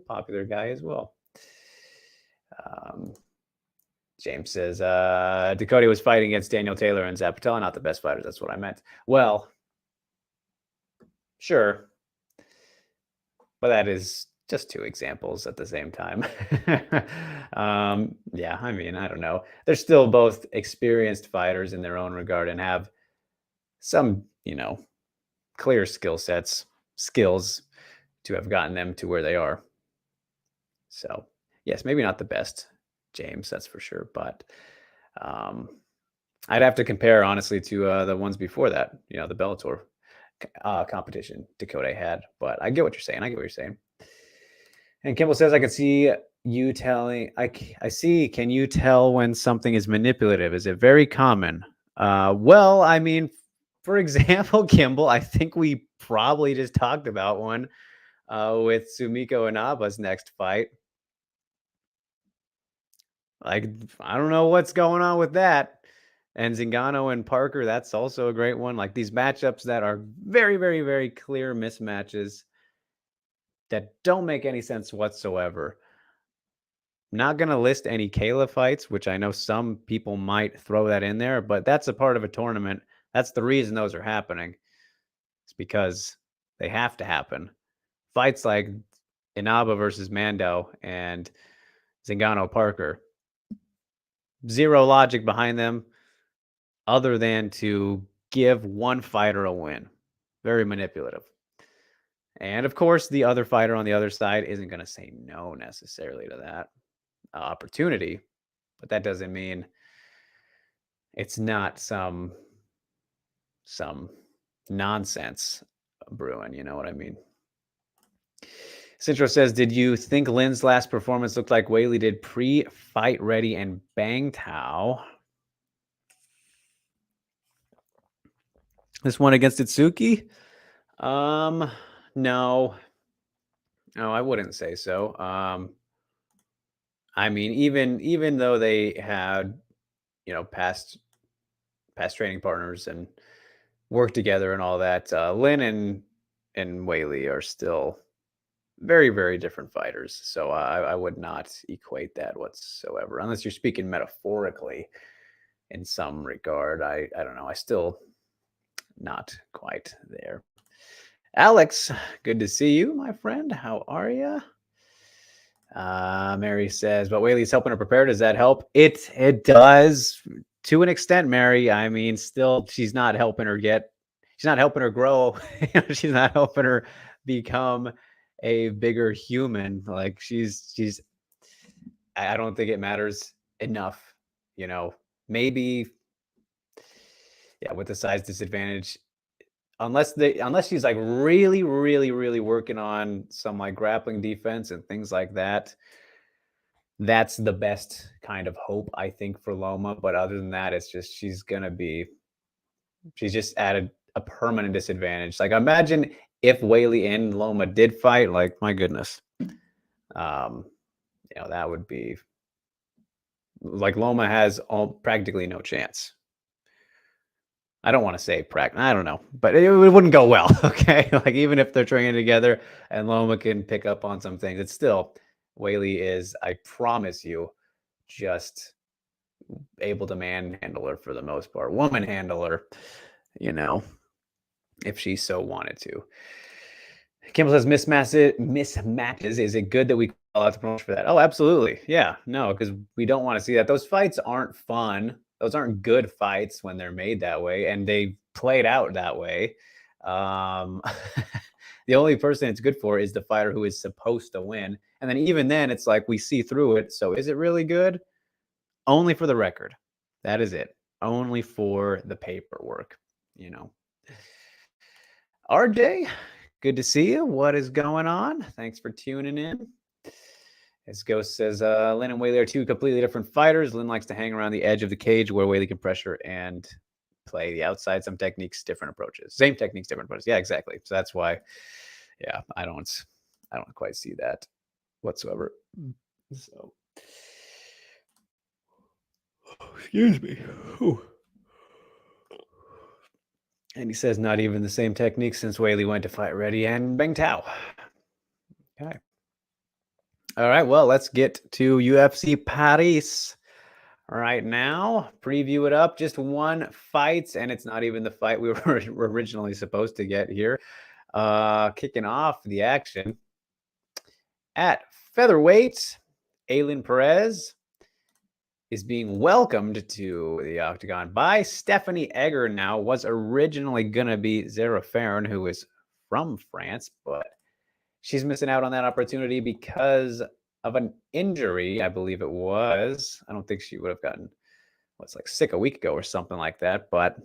popular guy as well. James says Dakota was fighting against Daniel Taylor and Zapatella, not the best fighters. That's what I meant. Well, sure, but that is just two examples at the same time. Yeah, I mean, I don't know. They're still both experienced fighters in their own regard and have some, clear skills to have gotten them to where they are. So, yes, maybe not the best, James, that's for sure. But I'd have to compare, honestly, to the ones before that, the Bellator competition Dakota had. But I get what you're saying. And Kimball says, I can see you telling, I see, can you tell when something is manipulative? Is it very common? Well, I mean, for example, Kimball, I think we probably just talked about one with Sumiko Inaba's next fight. Like, I don't know what's going on with that. And Zingano and Parker, that's also a great one. Like these matchups that are very, very, very clear mismatches that don't make any sense whatsoever. Not going to list any Kayla fights, which I know some people might throw that in there, but that's a part of a tournament. That's the reason those are happening. It's because they have to happen. Fights like Inaba versus Mando and Zingano Parker, zero logic behind them other than to give one fighter a win. Very manipulative. And of course, the other fighter on the other side isn't going to say no necessarily to that opportunity, but that doesn't mean it's not some nonsense brewing. You know what I mean? Cintro says, did you think Lynn's last performance looked like Weili did pre-fight ready and Bang Tao? This one against Itsuki? No, I wouldn't say so. I mean, even though they had, past training partners and work together and all that, Lynn and Weili are still very, very different fighters. So I would not equate that whatsoever, unless you're speaking metaphorically in some regard. I don't know. I still not quite there. Alex, good to see you, my friend. How are you? Mary says, but Weili's helping her prepare. Does that help? It does to an extent, Mary. I mean, still, she's not helping her grow. She's not helping her become a bigger human. Like I don't think it matters enough, maybe, yeah, with the size disadvantage, unless she's like really, really, really working on some like grappling defense and things like that. That's the best kind of hope, I think, for Loma. But other than that, it's just she's just added a permanent disadvantage. Like imagine if Weili and Loma did fight, like my goodness. That would be like Loma has practically no chance. I don't want to say I don't know, but it wouldn't go well. Okay. Like even if they're training together and Loma can pick up on some things, it's still Weili is, I promise you, just able to manhandle her for the most part. Woman handle her, if she so wanted to. Kimball says mismatches. Is it good that we call out the promotion for that? Oh, absolutely. Yeah. No, because we don't want to see that. Those fights aren't fun. Those aren't good fights when they're made that way, and they played out that way. The only person it's good for is the fighter who is supposed to win. And then even then, it's like we see through it. So is it really good? Only for the record. That is it. only for the paperwork, you know. RJ, good to see you. What is going on? Thanks for tuning in. As Ghost says, Lynn and Whaley are two completely different fighters. Lynn likes to hang around the edge of the cage where Whaley can pressure and play the outside. Some techniques, different approaches. Same techniques, different approaches. Yeah, exactly. So that's why, yeah, I don't quite see that whatsoever. So, excuse me. Ooh. And he says not even the same technique since Whaley went to fight Reddy and Beng Tao. Okay. All right, well, let's get to UFC Paris right now. Preview it up. Just one fight, and it's not even the fight we were originally supposed to get here. Kicking off the action at featherweight, Ailin Perez is being welcomed to the octagon by Stephanie Egger. Now, was originally going to be Zara Farron, who is from France, but she's missing out on that opportunity because of an injury, I believe it was. I don't think she would have gotten sick a week ago or something like that. But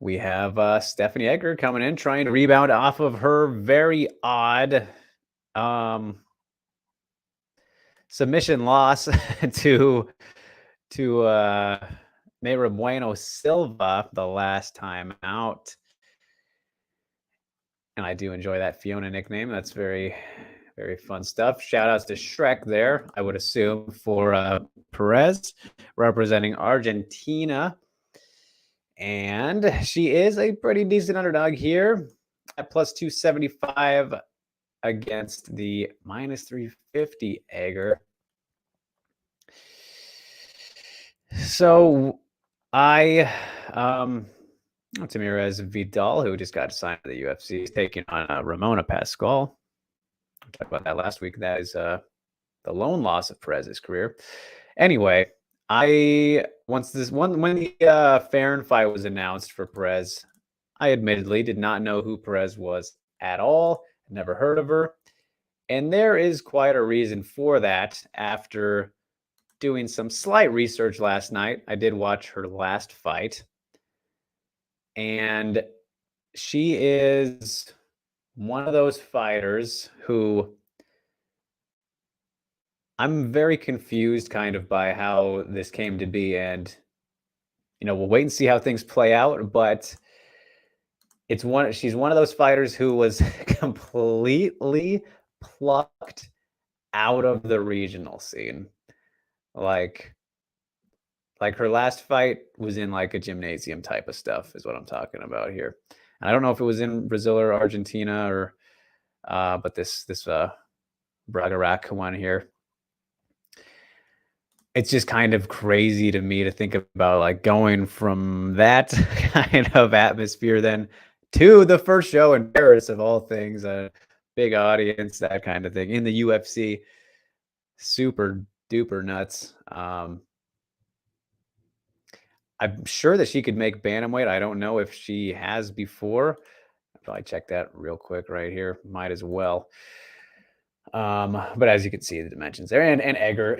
we have Stephanie Egger coming in, trying to rebound off of her very odd submission loss to Mayra Bueno Silva the last time out. And I do enjoy that Fiona nickname. That's very, very fun stuff. Shout outs to Shrek there, I would assume, for Perez representing Argentina. And she is a pretty decent underdog here at plus 275 against the minus 350 Egger. So Tamirez Vidal, who just got signed to the UFC, is taking on Ramona Pascal. We talked about that last week. That is the lone loss of Perez's career. Anyway, when the Farron fight was announced for Perez, I admittedly did not know who Perez was at all. Never heard of her. And there is quite a reason for that. After doing some slight research last night, I did watch her last fight. And she is one of those fighters who I'm very confused kind of by how this came to be. And, we'll wait and see how things play out. But she's one of those fighters who was completely plucked out of the regional scene. Like her last fight was in like a gymnasium type of stuff is what I'm talking about here. And I don't know if it was in Brazil or Argentina or but this Bragarac one here. It's just kind of crazy to me to think about like going from that kind of atmosphere then to the first show in Paris of all things, a big audience, that kind of thing in the UFC. Super duper nuts. I'm sure that she could make bantamweight. I don't know if she has before. I'll probably check that real quick right here. Might as well. But as you can see, the dimensions there. And Egger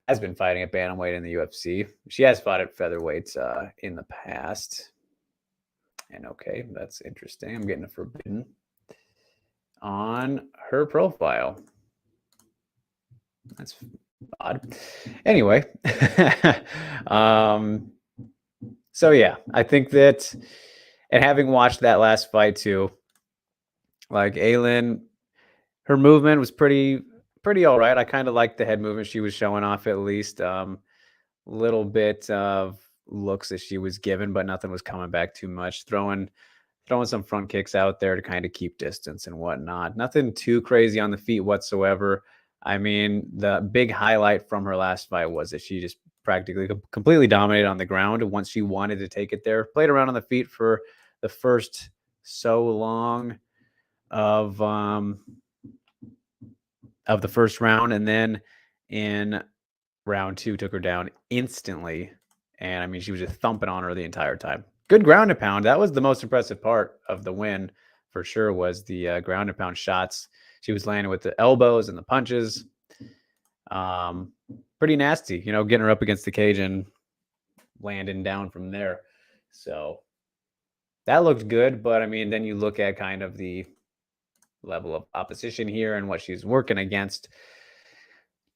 has been fighting at bantamweight in the UFC. She has fought at featherweight in the past. And okay, that's interesting. I'm getting a forbidden on her profile. That's odd. Anyway, so yeah, I think that, and having watched that last fight too, like Ailin, her movement was pretty all right. I kind of liked the head movement she was showing off, at least little bit of looks that she was given, but nothing was coming back too much. Throwing some front kicks out there to kind of keep distance and whatnot. Nothing too crazy on the feet whatsoever. I mean, the big highlight from her last fight was that she just practically completely dominated on the ground once she wanted to take it there. Played around on the feet for the first so long of the first round, and then in round 2 took her down instantly. And I mean, she was just thumping on her the entire time. Good ground and pound. That was the most impressive part of the win for sure, was the ground and pound shots she was landing with the elbows and the punches. Um, Pretty nasty, getting her up against the cage and landing down from there. So that looked good, but I mean, then you look at kind of the level of opposition here and what she's working against.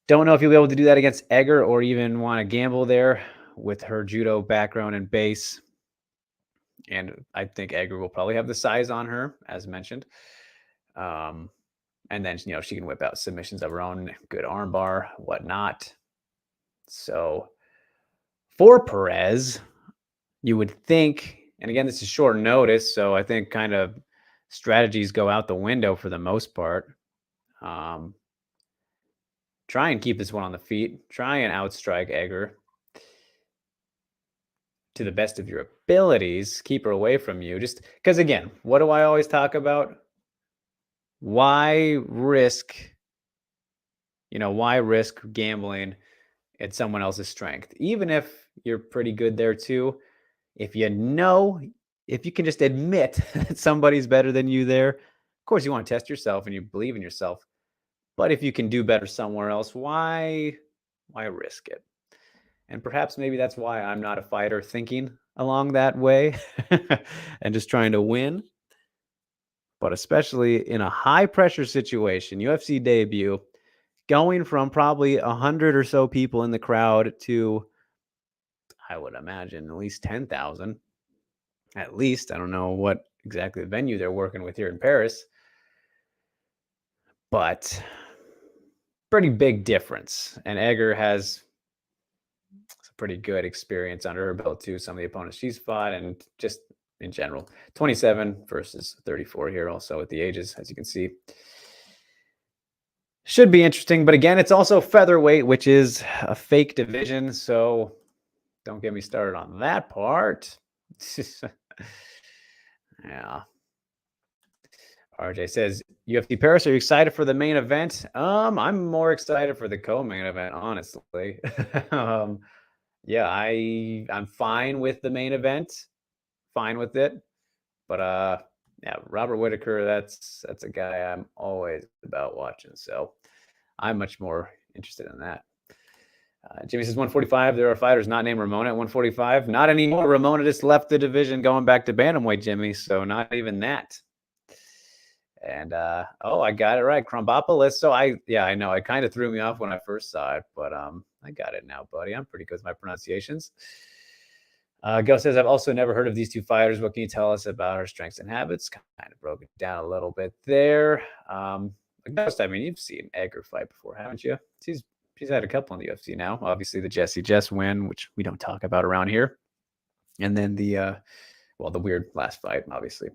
Don't know if you'll be able to do that against Egger or even want to gamble there with her judo background and base. And I think Egger will probably have the size on her, as mentioned. Um, and then, she can whip out submissions of her own, good armbar, whatnot. So for Perez, you would think, and again, this is short notice, so I think kind of strategies go out the window for the most part. Try and keep this one on the feet. Try and outstrike Egger to the best of your abilities. Keep her away from you. Just because, again, what do I always talk about? Why risk gambling at someone else's strength? Even if you're pretty good there too, if you can just admit that somebody's better than you there, of course you want to test yourself and you believe in yourself. But if you can do better somewhere else, why risk it? And perhaps maybe that's why I'm not a fighter thinking along that way and just trying to win. But especially in a high pressure situation, UFC debut, going from probably 100 or so people in the crowd to, I would imagine, at least 10,000. At least. I don't know what exactly the venue they're working with here in Paris. But pretty big difference. And Egger has some pretty good experience under her belt too. Some of the opponents she's fought and just in general. 27 versus 34 here also at the ages, as you can see. Should be interesting, but again, it's also featherweight, which is a fake division, so don't get me started on that part. Yeah. RJ says, UFC Paris, are you excited for the main event? I'm more excited for the co-main event, honestly. Yeah, I'm fine with the main event. Fine with it. But yeah, Robert Whitaker, that's a guy I'm always about watching. So I'm much more interested in that. Jimmy says 145. There are fighters not named Ramona at 145. Not anymore. Ramona just left the division going back to bantamweight, Jimmy. So not even that. And I got it right. Krombopolis. So I know it kind of threw me off when I first saw it, but I got it now, buddy. I'm pretty good with my pronunciations. Ghost says, I've also never heard of these two fighters. What can you tell us about her strengths and habits? Kind of broke it down a little bit there. Ghost, I mean, you've seen Egger fight before, haven't you? She's had a couple in the UFC now. Obviously, the Jessie Jess win, which we don't talk about around here. And then the weird last fight, obviously.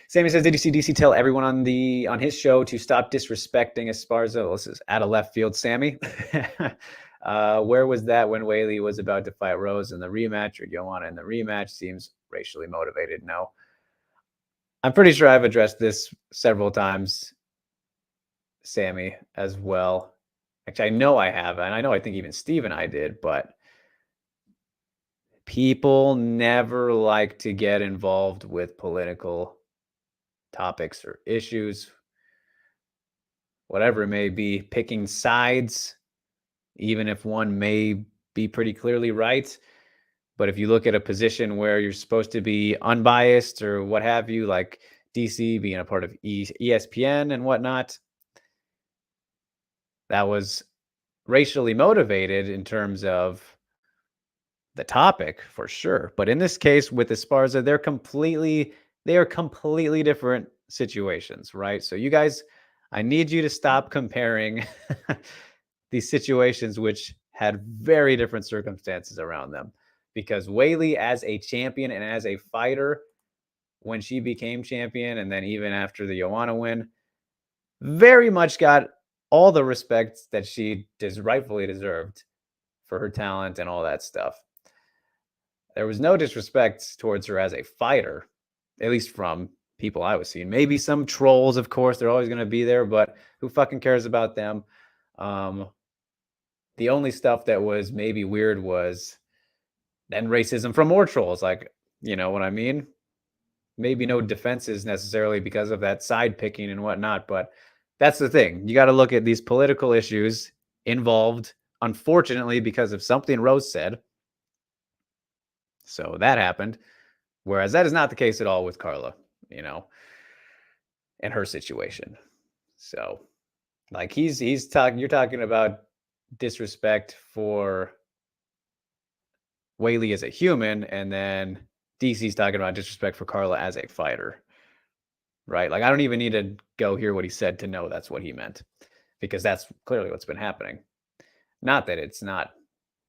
Sammy says, did you see DC tell everyone on his show to stop disrespecting Esparza? This is out of left field, Sammy. Where was that when Weili was about to fight Rose in the rematch or Joanna in the rematch? Seems racially motivated. No. I'm pretty sure I've addressed this several times, Sammy, as well. Actually, I know I have, and I think even Steve and I did, but people never like to get involved with political topics or issues, whatever it may be, picking sides, even if one may be pretty clearly right. But if you look at a position where you're supposed to be unbiased or what have you, like DC being a part of ESPN and whatnot, that was racially motivated in terms of the topic for sure. But in this case with Esparza, they are completely different situations, right? So you guys, I need you to stop comparing these situations which had very different circumstances around them. Because Weili as a champion and as a fighter, when she became champion, and then even after the Joanna win, very much got all the respect that she rightfully deserved for her talent and all that stuff. There was no disrespect towards her as a fighter, at least from people I was seeing. Maybe some trolls, of course, they're always going to be there, but who fucking cares about them? The only stuff that was maybe weird was then racism from more trolls. Like, you know what I mean? Maybe no defenses necessarily because of that side picking and whatnot, but that's the thing. You got to look at these political issues involved, unfortunately, because of something Rose said. So that happened. Whereas that is not the case at all with Carla, and her situation. So, like he's talking, you're talking about disrespect for Whaley as a human, and then DC's talking about disrespect for Carla as a fighter. Right? Like I don't even need to go hear what he said to know that's what he meant, because that's clearly what's been happening. Not that it's not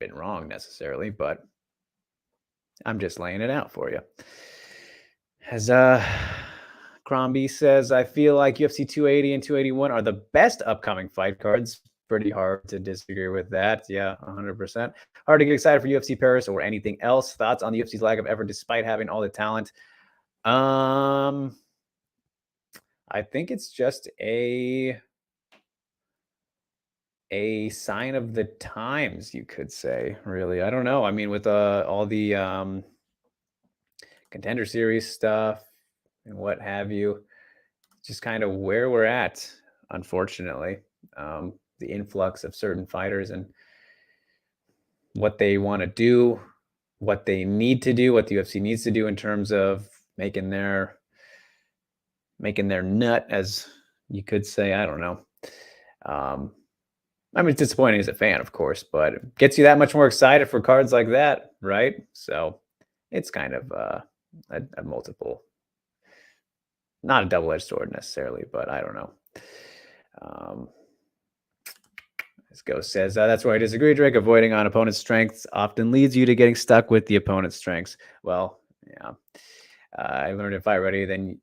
been wrong necessarily, but I'm just laying it out for you. As Crombie says, I feel like UFC 280 and 281 are the best upcoming fight cards. Pretty hard to disagree with that. Yeah, 100%. Hard to get excited for UFC Paris or anything else. Thoughts on the UFC's lack of effort despite having all the talent? I think it's just a sign of the times, you could say, really. I don't know. I mean, with all the Contender Series stuff and what have you, just kind of where we're at, unfortunately. The influx of certain fighters and what they want to do, what they need to do, what the UFC needs to do in terms of making their nut, as you could say. I don't know. I mean, it's disappointing as a fan, of course, but it gets you that much more excited for cards like that, right? So it's kind of a multiple, not a double-edged sword necessarily, but I don't know. As Ghost says, that's where I disagree, Drake. Avoiding on opponent's strengths often leads you to getting stuck with the opponent's strengths. Well, yeah. I learned in Fight Ready that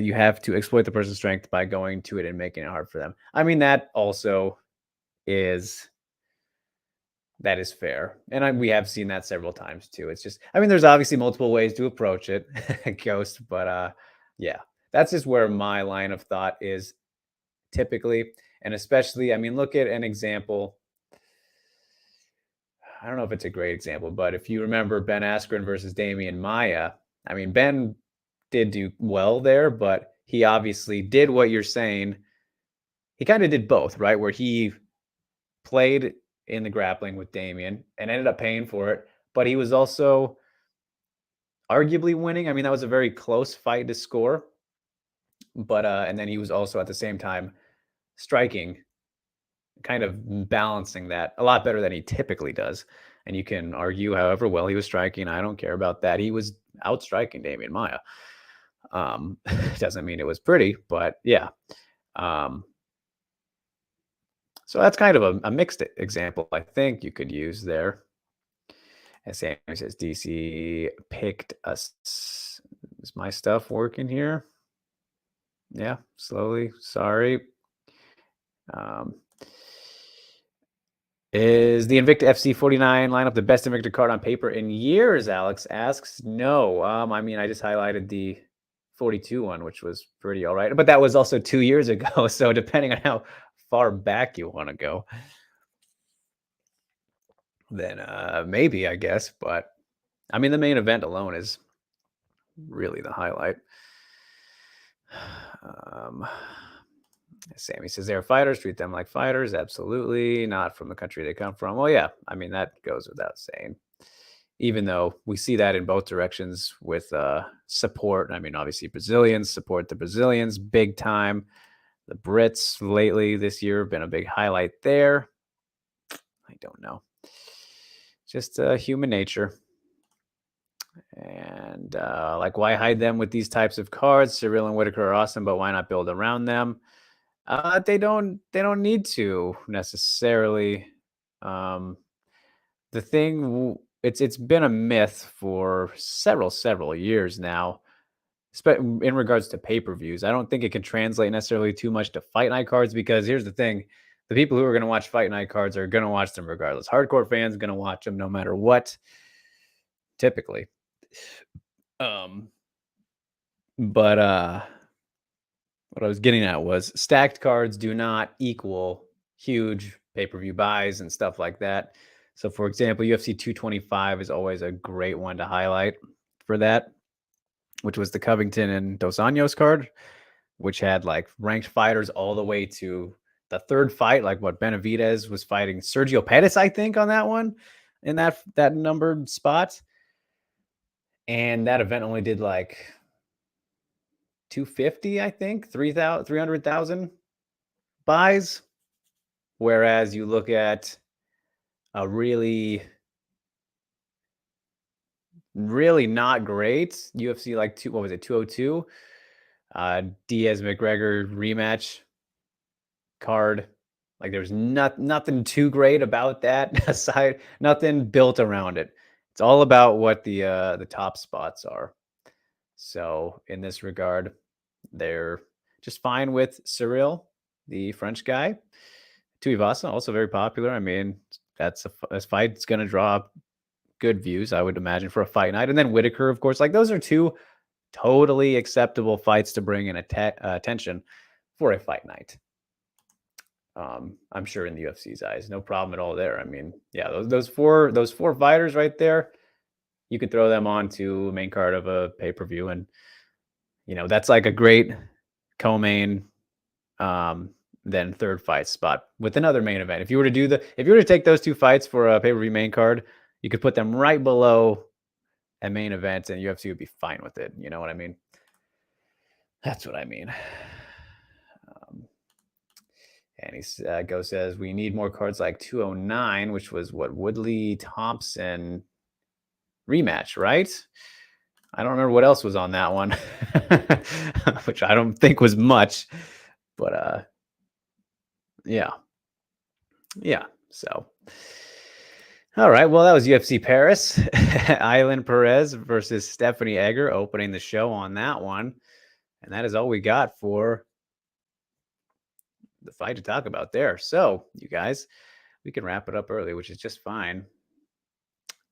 you have to exploit the person's strength by going to it and making it hard for them. I mean, that also is fair. And we have seen that several times too. It's just, I mean, there's obviously multiple ways to approach it, Ghost, but yeah, that's just where my line of thought is typically. And especially, I mean, look at an example. I don't know if it's a great example, but if you remember Ben Askren versus Damian Maia, I mean, Ben did do well there, but he obviously did what you're saying. He kind of did both, right? Where he played in the grappling with Damian and ended up paying for it, but he was also arguably winning. I mean, that was a very close fight to score, but and then he was also at the same time striking, kind of balancing that a lot better than he typically does. And you can argue however well he was striking. I don't care about that. He was outstriking Damian Maia. Doesn't mean it was pretty, but yeah. So that's kind of a mixed example, I think you could use there. As Sammy says, DC picked us. Is my stuff working here? Yeah, slowly. Sorry. Is the Invicta FC 49 lineup the best Invicta card on paper in years? Alex asks. No. I mean, I just highlighted the 42 one, which was pretty all right. But that was also 2 years ago. So depending on how far back you want to go, then maybe, I guess. But I mean, the main event alone is really the highlight. Sammy says they're fighters, treat them like fighters. Absolutely not from the country they come from. Well, yeah, I mean, that goes without saying, even though we see that in both directions with support. I mean, obviously Brazilians support the Brazilians big time. The Brits lately this year have been a big highlight there. I don't know. Just human nature. And like, why hide them with these types of cards? Cyril and Whitaker are awesome, but why not build around them? They don't need to necessarily. The thing, it's been a myth for several years now, in regards to pay-per-views. I don't think it can translate necessarily too much to fight night cards, because here's the thing: the people who are going to watch fight night cards are going to watch them regardless. Hardcore fans are going to watch them no matter what, typically. But what I was getting at was stacked cards do not equal huge pay-per-view buys and stuff like that. So, for example, UFC 225 is always a great one to highlight for that, which was the Covington and Dos Anjos card, which had like ranked fighters all the way to the third fight, like what Benavidez was fighting Sergio Pettis, I think, on that one, in that numbered spot. And that event only did like 250, I think, 300,000 buys. Whereas you look at a really not great UFC, like 202, Diaz McGregor rematch card. Like there's nothing too great about that aside, nothing built around it. It's all about what the top spots are. So in this regard, they're just fine with Cyril, the French guy. Tuivasa, also very popular. I mean, this fight's going to draw good views, I would imagine, for a fight night. And then Whitaker, of course. Like those are two totally acceptable fights to bring in attention for a fight night. I'm sure in the UFC's eyes, no problem at all there. I mean, yeah, those four fighters right there, you could throw them onto a main card of a pay-per-view, and that's like a great co-main, then third fight spot with another main event. If you were to take those two fights for a pay-per-view main card, you could put them right below a main event, and UFC would be fine with it. You know what I mean? That's what I mean. And he says, we need more cards like 209, which was what Woodley Thompson rematch, right? I don't remember what else was on that one, which I don't think was much, but yeah. So, all right. Well, that was UFC Paris. Aylan Perez versus Stephanie Egger opening the show on that one, and that is all we got for the fight to talk about there. So, you guys, we can wrap it up early, which is just fine,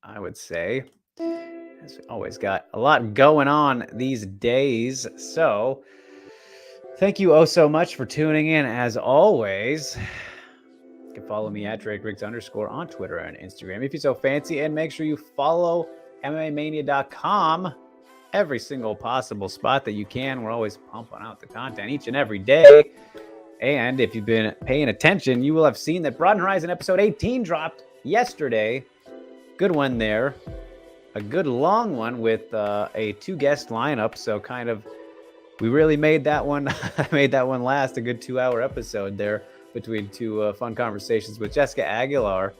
I would say. As we always got a lot going on these days. So, thank you so much for tuning in. As always, you can follow me at DrakeRiggs _ on Twitter and Instagram if you're so fancy. And make sure you follow MMAmania.com every single possible spot that you can. We're always pumping out the content each and every day. And if you've been paying attention, you will have seen that Broaden Horizon episode 18 dropped yesterday. Good one there. A good long one with a 2-guest lineup. So kind of, we really made that one last. A good 2-hour episode there between two fun conversations with Jessica Aguilar,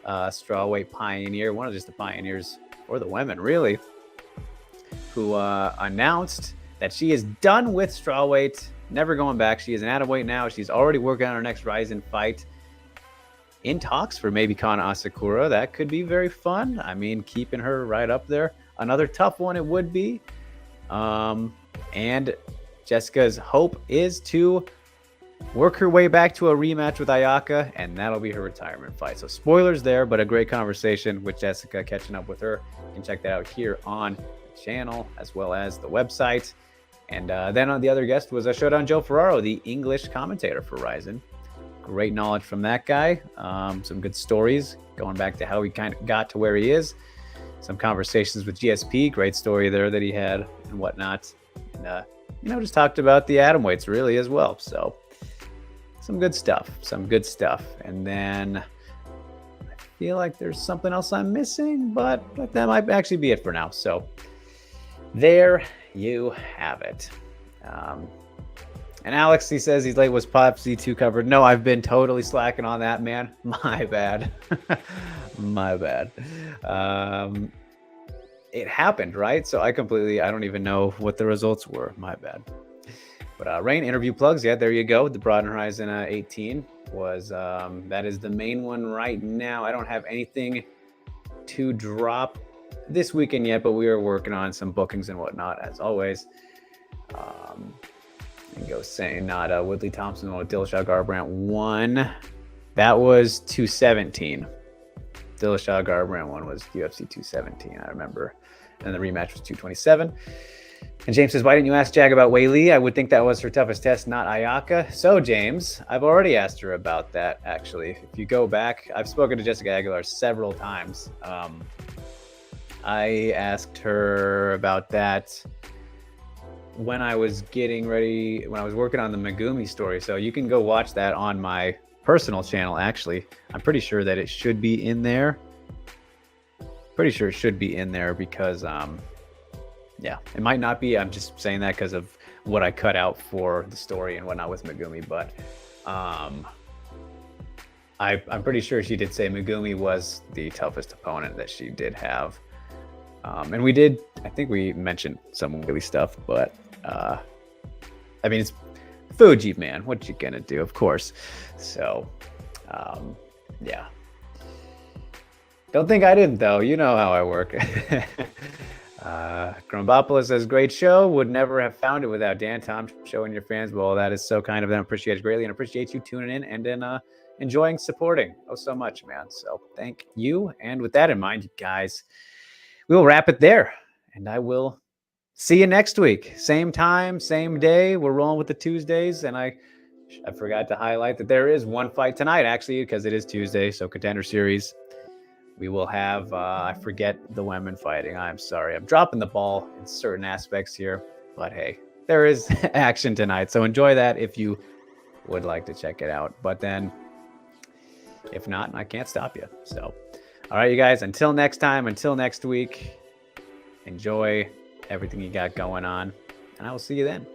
strawweight pioneer, one of just the pioneers for the women, really, who announced that she is done with strawweight. Never going back. She is an atomweight now. She's already working on her next Ryzen fight. In talks for maybe Kana Asakura. That could be very fun. I mean, keeping her right up there. Another tough one it would be. And Jessica's hope is to work her way back to a rematch with Ayaka, and that'll be her retirement fight. So spoilers there, but a great conversation with Jessica, catching up with her. You can check that out here on the channel as well as the website. And then on the other guest was a Showdown Joe Ferraro, the English commentator for Ryzen. Great knowledge from that guy. Some good stories going back to how he kind of got to where he is. Some conversations with GSP. Great story there that he had and whatnot. And, just talked about the atomweights really as well. So some good stuff. And then I feel like there's something else I'm missing, but that might actually be it for now. So there you have it. And Alex, he says he's late. Was Pop C2 covered? No, I've been totally slacking on that, man. My bad. My bad. It happened, right? So I don't even know what the results were. My bad. But Rain interview plugs. Yeah, there you go. The Broaden Horizon 18 was, that is the main one right now. I don't have anything to drop this weekend yet, but we are working on some bookings and whatnot, as always. And go saying not Woodley Thompson with Dillashaw Garbrandt won. That was 217. Dillashaw Garbrandt one was UFC 217, I remember. And the rematch was 227. And James says, why didn't you ask Jag about Wei Li? I would think that was her toughest test, not Ayaka. So, James, I've already asked her about that, actually. If you go back, I've spoken to Jessica Aguilar several times. I asked her about that when I was getting ready, when I was working on the Megumi story. So you can go watch that on my personal channel. Actually, I'm pretty sure that it should be in there. Pretty sure it should be in there because, yeah, it might not be. I'm just saying that because of what I cut out for the story and whatnot with Megumi. But I'm pretty sure she did say Megumi was the toughest opponent that she did have. And we did, I think we mentioned some really stuff, but I mean, it's Fuji, man. What you gonna do? Of course. So, yeah. Don't think I didn't, though. You know how I work. Grumbopolis says, great show. Would never have found it without Dan Tom showing your fans. Well, that is so kind of them. Appreciate it greatly and appreciate you tuning in and then enjoying supporting. Oh, so much, man. So thank you. And with that in mind, you guys, we will wrap it there. And I will see you next week. Same time, same day. We're rolling with the Tuesdays. And I forgot to highlight that there is one fight tonight, actually, because it is Tuesday. So Contender Series. We will have, I forget the women fighting. I'm sorry. I'm dropping the ball in certain aspects here. But hey, there is action tonight. So enjoy that if you would like to check it out. But then, if not, I can't stop you. So, all right, you guys, until next time, until next week, enjoy everything you got going on. And I will see you then.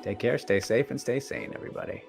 Take care, stay safe, and stay sane, everybody.